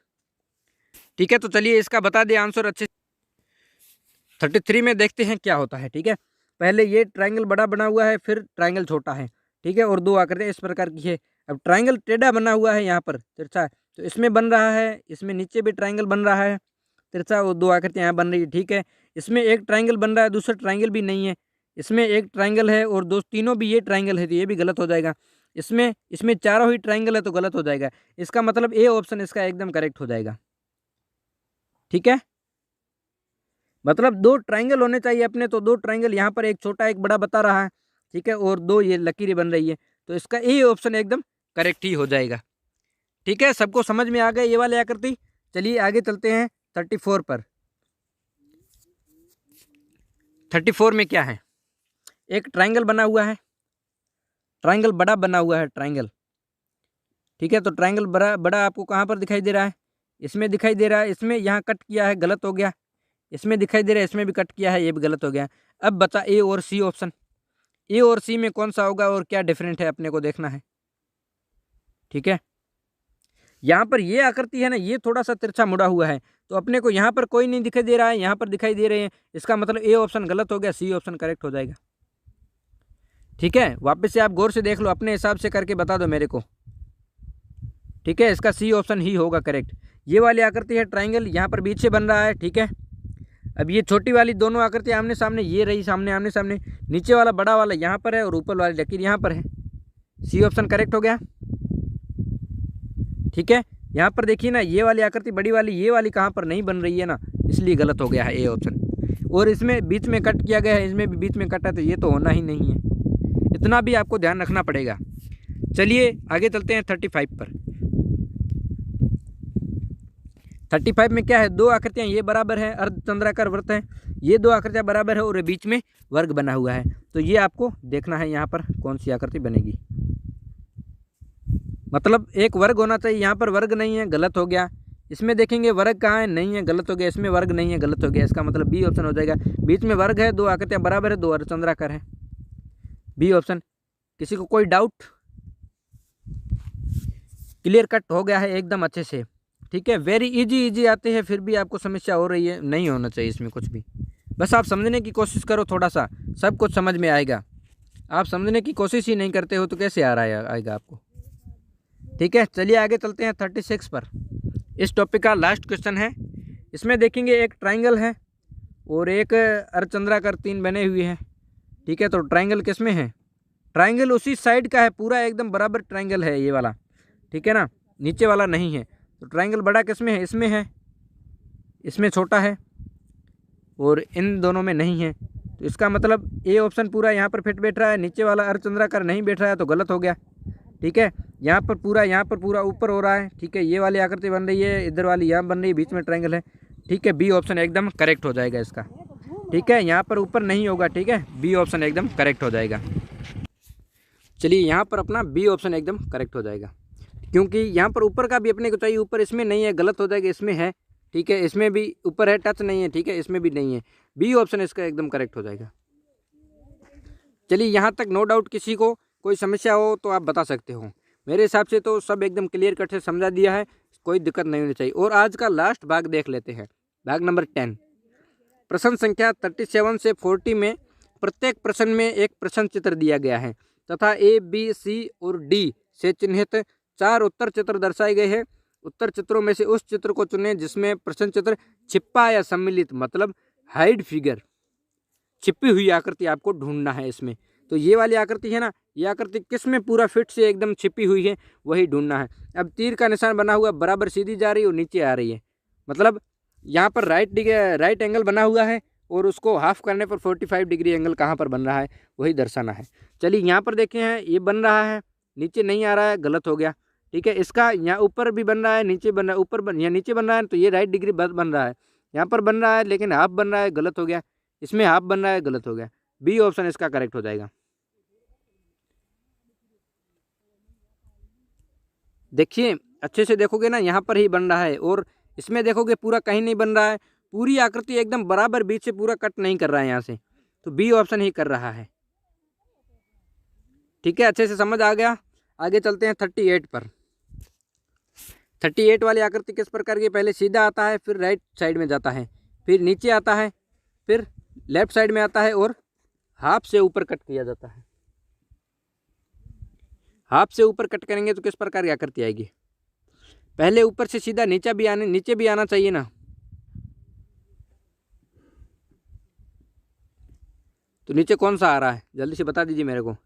[SPEAKER 1] ठीक है। तो चलिए इसका बता दें आंसर अच्छे। 33 में देखते हैं क्या होता है, ठीक है। पहले ये ट्रायंगल बड़ा बना हुआ है, फिर ट्रायंगल छोटा है, ठीक है, और 2 आकृतियाँ इस प्रकार की है। अब ट्रायंगल टेढ़ा बना हुआ है यहाँ पर तिरछा, तो इसमें बन रहा है, इसमें नीचे भी ट्रायंगल बन रहा है तिरछा, और 2 आकृतियाँ यहाँ बन रही है, ठीक है। इसमें एक ट्रायंगल बन रहा है, दूसरा ट्रायंगल भी नहीं है, इसमें एक ट्रायंगल है और तीनों भी ये ट्रायंगल है, तो ये भी गलत हो जाएगा। इसमें चारों ही ट्रायंगल है तो गलत हो जाएगा, इसका मतलब ए ऑप्शन इसका एकदम करेक्ट हो जाएगा, ठीक है। मतलब 2 ट्रायंगल होने चाहिए अपने, तो 2 ट्रायंगल यहाँ पर, एक छोटा एक बड़ा बता रहा है, ठीक है, और 2 ये लकीरें बन रही है, तो इसका ए ऑप्शन एकदम करेक्ट ही हो जाएगा, ठीक है। सबको समझ में आ गए ये वाले आकृति? चलिए आगे चलते हैं 34 पर। 34 में क्या है? एक ट्रायंगल बना हुआ है, ट्रायंगल बड़ा बना हुआ है ट्रायंगल, ठीक है। तो ट्रायंगल बड़ा आपको कहाँ पर दिखाई दे रहा है? इसमें दिखाई दे रहा है, इसमें यहाँ कट किया है, गलत हो गया, इसमें दिखाई दे रहा है, इसमें भी कट किया है, ये भी गलत हो गया। अब बचा ए और सी ऑप्शन, ए और सी में कौन सा होगा और क्या डिफरेंट है अपने को देखना है, ठीक है। यहाँ पर ये आकृति है ना, ये थोड़ा सा तिरछा मुड़ा हुआ है, तो अपने को यहाँ पर कोई नहीं दिखाई दे रहा है, यहाँ पर दिखाई दे रहे हैं, इसका मतलब ए ऑप्शन गलत हो गया, सी ऑप्शन करेक्ट हो जाएगा, ठीक है। वापस से आप गौर से देख लो, अपने हिसाब से करके बता दो मेरे को। ठीक है, इसका सी ऑप्शन ही होगा करेक्ट। ये वाली आकृति है ट्राइंगल, यहाँ पर बीच से बन रहा है। ठीक है, अब ये छोटी वाली दोनों आकृति आमने सामने, ये रही सामने आमने सामने, नीचे वाला बड़ा वाला यहाँ पर है और ऊपर वाली लकीर यहाँ पर है। सी ऑप्शन करेक्ट हो गया। ठीक है, यहाँ पर देखिए ना, ये वाली आकृति बड़ी वाली, ये वाली कहाँ पर नहीं बन रही है ना, इसलिए गलत हो गया है ए ऑप्शन। और इसमें बीच में कट किया गया है, इसमें भी बीच में कट है, तो ये तो होना ही नहीं है। इतना भी आपको ध्यान रखना पड़ेगा। चलिए आगे चलते हैं 35 पर। 35 में क्या है, दो आकृतियाँ ये बराबर है, अर्धचंद्राकार वृत्त है, ये दो आकृतियाँ बराबर है और बीच में वर्ग बना हुआ है। तो ये आपको देखना है यहाँ पर कौन सी आकृति बनेगी। मतलब एक वर्ग होना चाहिए, यहाँ पर वर्ग नहीं है, गलत हो गया। इसमें देखेंगे वर्ग कहाँ है, नहीं है, गलत हो गया। इसमें वर्ग नहीं है, गलत हो गया। इसका मतलब बी ऑप्शन हो जाएगा। बीच में वर्ग है, दो आकृतियाँ बराबर है, दो अर्धचंद्राकार है, बी ऑप्शन। किसी को कोई डाउट? क्लियर कट हो गया है एकदम अच्छे से। ठीक है, वेरी इजी आते हैं फिर भी आपको समस्या हो रही है, नहीं होना चाहिए इसमें कुछ भी। बस आप समझने की कोशिश करो, थोड़ा सा सब कुछ समझ में आएगा। आप समझने की कोशिश ही नहीं करते हो तो कैसे आ रहा है आएगा आपको। ठीक है, चलिए आगे चलते हैं 36 पर। इस टॉपिक का लास्ट क्वेश्चन है। इसमें देखेंगे एक ट्राइंगल है और एक अर्धचंद्राकार तीन बने हुए हैं। ठीक है, तो ट्राइंगल किस में है? ट्राइंगल उसी साइड का है, पूरा एकदम बराबर ट्राइंगल है ये वाला। ठीक है ना, नीचे वाला नहीं है। तो ट्राइंगल बड़ा किस में है? इसमें है, इसमें छोटा है और इन दोनों में नहीं है। तो इसका मतलब ए ऑप्शन पूरा यहाँ पर फिट बैठ रहा है, नीचे वाला अर्धचंद्राकार नहीं बैठ रहा है, तो गलत हो गया। ठीक है, यहाँ पर पूरा ऊपर हो रहा है। ठीक है, ये वाली आकृति बन रही है, इधर वाली यहाँ बन रही है, बीच में ट्राइंगल है। ठीक है, बी ऑप्शन एकदम करेक्ट हो जाएगा इसका। ठीक है, यहाँ पर ऊपर नहीं होगा। ठीक है, बी ऑप्शन एकदम करेक्ट हो जाएगा। चलिए यहाँ पर अपना बी ऑप्शन एकदम करेक्ट हो जाएगा, क्योंकि यहाँ पर ऊपर का भी अपने को चाहिए, ऊपर इसमें नहीं है, गलत हो जाएगा। इसमें है, ठीक है, इसमें भी ऊपर है, टच नहीं है। ठीक है, इसमें भी नहीं है, बी ऑप्शन इसका एकदम करेक्ट हो जाएगा। चलिए यहाँ तक नो डाउट, किसी को कोई समस्या हो तो आप बता सकते हो। मेरे हिसाब से तो सब एकदम क्लियर कट से समझा दिया है, कोई दिक्कत नहीं होनी चाहिए। और आज का लास्ट भाग देख लेते हैं, भाग नंबर 10। प्रश्न संख्या 37 से 40 में प्रत्येक प्रश्न में एक प्रश्न चित्र दिया गया है तथा ए, बी, सी और डी से चिन्हित 4 उत्तर चित्र दर्शाए गए हैं। उत्तर चित्रों में से उस चित्र को चुनें जिसमें प्रश्न चित्र छिपा या सम्मिलित, मतलब हाइड फिगर, छिपी हुई आकृति आपको ढूंढना है इसमें। तो ये वाली आकृति है ना, ये आकृति किस में पूरा फिट से एकदम छिपी हुई है, वही ढूंढना है। अब तीर का निशान बना हुआ बराबर सीधी जा रही है और नीचे आ रही है, मतलब यहाँ पर राइट एंगल बना हुआ है और उसको हाफ करने पर 45 डिग्री एंगल कहाँ पर बन रहा है वही दर्शाना है। चलिए यहाँ पर देखें हैं, ये बन रहा है, नीचे नहीं आ रहा है, गलत हो गया। ठीक है, इसका यहाँ ऊपर भी बन रहा है, नीचे बन रहा है, ऊपर यहाँ नीचे बन रहा है, तो ये राइट डिग्री बन रहा है। यहाँ पर बन रहा है लेकिन हाफ बन रहा है, गलत हो गया। इसमें हाफ बन रहा है, गलत हो गया। बी ऑप्शन इसका करेक्ट हो जाएगा। देखिए अच्छे से देखोगे ना, यहाँ पर ही बन रहा है और इसमें देखोगे पूरा कहीं नहीं बन रहा है, पूरी आकृति एकदम बराबर बीच से पूरा कट नहीं कर रहा है यहाँ से, तो बी ऑप्शन ही कर रहा है। ठीक है, अच्छे से समझ आ गया। आगे चलते हैं 38 पर। 38 वाली आकृति किस प्रकार की? पहले सीधा आता है, फिर राइट साइड में जाता है, फिर नीचे आता है, फिर लेफ्ट साइड में आता है और हाफ से ऊपर कट किया जाता है। हाफ से ऊपर कट करेंगे तो किस प्रकार की आकृति आएगी? पहले ऊपर से सीधा नीचे भी आना चाहिए ना, तो नीचे कौन सा आ रहा है जल्दी से बता दीजिए मेरे को।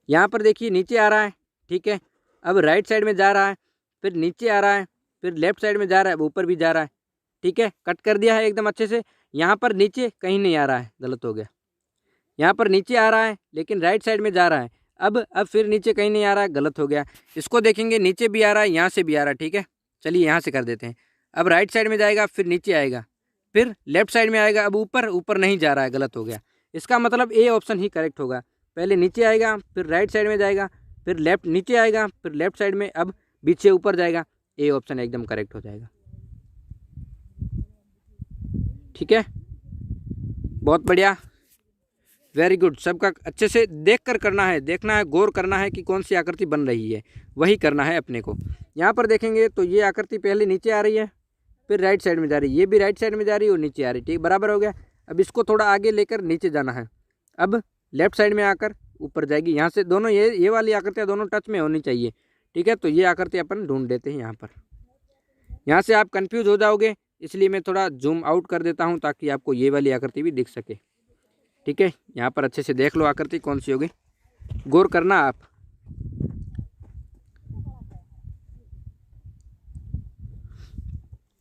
[SPEAKER 1] यहाँ पर देखिए नीचे आ रहा है। ठीक है, अब राइट साइड में जा रहा है, फिर नीचे आ रहा है, फिर लेफ्ट साइड में जा रहा है, ऊपर भी जा रहा है। ठीक है, कट कर दिया है एकदम अच्छे से। यहाँ पर नीचे कहीं नहीं आ रहा है, गलत हो गया। यहाँ पर नीचे आ रहा है लेकिन राइट साइड में जा रहा है, अब फिर नीचे कहीं नहीं आ रहा है, गलत हो गया। इसको देखेंगे, नीचे भी आ रहा है, यहाँ से भी आ रहा है। ठीक है, चलिए यहाँ से कर देते हैं। अब राइट साइड में जाएगा, फिर नीचे आएगा, फिर लेफ्ट साइड में आएगा, अब ऊपर नहीं जा रहा है, गलत हो गया। इसका मतलब ए ऑप्शन ही करेक्ट होगा। पहले नीचे आएगा, फिर राइट साइड में जाएगा, फिर लेफ्ट नीचे आएगा, फिर लेफ्ट साइड में, अब बीच से ऊपर जाएगा। ए ऑप्शन एकदम करेक्ट हो जाएगा। ठीक है, बहुत बढ़िया, वेरी गुड। सबका अच्छे से देख कर करना है, देखना है, गौर करना है कि कौन सी आकृति बन रही है, वही करना है अपने को। यहाँ पर देखेंगे तो ये आकृति पहले नीचे आ रही है, फिर राइट साइड में जा रही है, ये भी राइट साइड में जा रही है और नीचे आ रही है। ठीक, बराबर हो गया। अब इसको थोड़ा आगे लेकर नीचे जाना है, अब लेफ्ट साइड में आकर ऊपर जाएगी। यहाँ से दोनों ये वाली आकृतियाँ दोनों टच में होनी चाहिए, ठीक है। तो ये आकृति अपन ढूंढ लेते हैं यहाँ पर। यहाँ से आप कंफ्यूज हो जाओगे, इसलिए मैं थोड़ा जूम आउट कर देता हूँ ताकि आपको ये वाली आकृति भी दिख सके, ठीक है। यहाँ पर अच्छे से देख लो आकृति कौन सी होगी, गौर करना आप।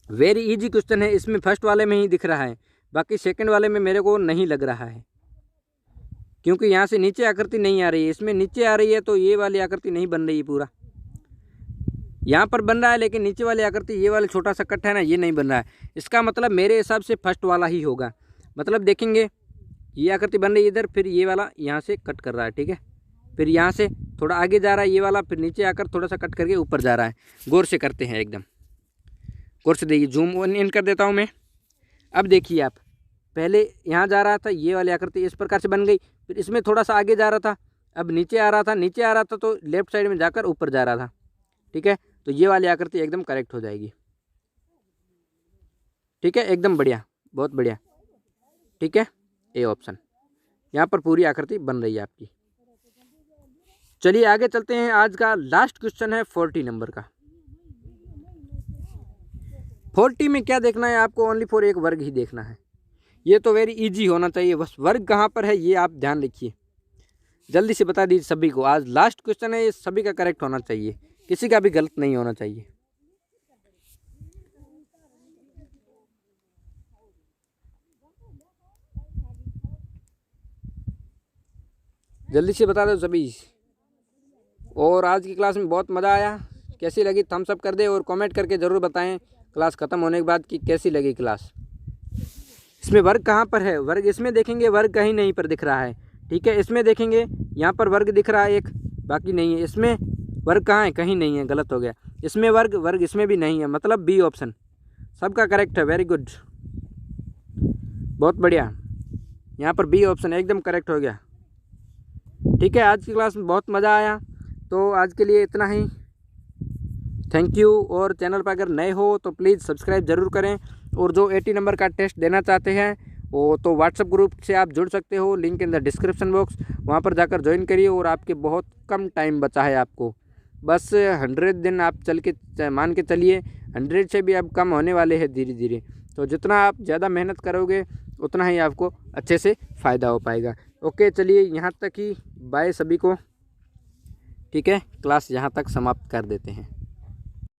[SPEAKER 1] वेरी इजी क्वेश्चन है, इसमें फर्स्ट वाले में ही दिख रहा है, बाकी सेकंड वाले में मेरे को नहीं लग रहा है, क्योंकि यहाँ से नीचे आकृति नहीं आ रही है। इसमें नीचे आ रही है तो ये वाली आकृति नहीं बन रही है पूरा। यहाँ पर बन रहा है लेकिन नीचे वाली आकृति, ये वाला छोटा सा कट है ना, ये नहीं बन रहा है। इसका मतलब मेरे हिसाब से फर्स्ट वाला ही होगा। मतलब देखेंगे ये आकृति बन रही है इधर, फिर ये वाला यहाँ से कट कर रहा है, ठीक है। फिर यहाँ से थोड़ा आगे जा रहा है ये वाला, फिर नीचे आकर थोड़ा सा कट करके ऊपर जा रहा है। गौर से करते हैं, एकदम गौर से देखिए। जूम इन कर देता हूँ मैं। अब देखिए आप, पहले यहाँ जा रहा था, ये वाली आकृति इस प्रकार से बन गई, फिर इसमें थोड़ा सा आगे जा रहा था, अब नीचे आ रहा था, नीचे आ रहा था तो लेफ्ट साइड में जाकर ऊपर जा रहा था, ठीक है। तो ये वाली आकृति एकदम करेक्ट हो जाएगी, ठीक है। एकदम बढ़िया, बहुत बढ़िया, ठीक है। ए ऑप्शन, यहाँ पर पूरी आकृति बन रही है आपकी। चलिए आगे चलते हैं। आज का लास्ट क्वेश्चन है 40 नंबर का। 40 में क्या देखना है आपको, ओनली फॉर एक वर्ग ही देखना है। ये तो वेरी इजी होना चाहिए, बस वर्ग कहाँ पर है ये आप ध्यान रखिए। जल्दी से बता दीजिए सभी को, आज लास्ट क्वेश्चन है, ये सभी का करेक्ट होना चाहिए, किसी का भी गलत नहीं होना चाहिए। जल्दी से बता दो सभी। और आज की क्लास में बहुत मज़ा आया, कैसी लगी थम्स अप कर दे और कमेंट करके ज़रूर बताएं क्लास ख़त्म होने के बाद कि कैसी लगी क्लास। इसमें वर्ग कहाँ पर है, वर्ग इसमें देखेंगे, वर्ग कहीं नहीं पर दिख रहा है, ठीक है। इसमें देखेंगे यहाँ पर वर्ग दिख रहा है एक, बाकी नहीं है। इसमें वर्ग कहाँ है, कहीं नहीं है, गलत हो गया। इसमें वर्ग इसमें भी नहीं है, मतलब बी ऑप्शन सबका करेक्ट है। वेरी गुड, बहुत बढ़िया, यहाँ पर बी ऑप्शन एकदम करेक्ट हो गया, ठीक है। आज की क्लास में बहुत मज़ा आया, तो आज के लिए इतना ही, थैंक यू। और चैनल पर अगर नए हो तो प्लीज़ सब्सक्राइब ज़रूर करें। और जो 80 नंबर का टेस्ट देना चाहते हैं वो तो व्हाट्सएप ग्रुप से आप जुड़ सकते हो, link in the description box, वहाँ पर जाकर ज्वाइन करिए। और आपके बहुत कम टाइम बचा है आपको, बस 100 दिन आप चल के मान के चलिए, 100 से भी अब कम होने वाले हैं धीरे धीरे। तो जितना आप ज़्यादा मेहनत करोगे उतना ही आपको अच्छे से फ़ायदा हो पाएगा। ओके, चलिए यहाँ तक ही, बाय सभी को, ठीक है। क्लास यहाँ तक समाप्त कर देते हैं।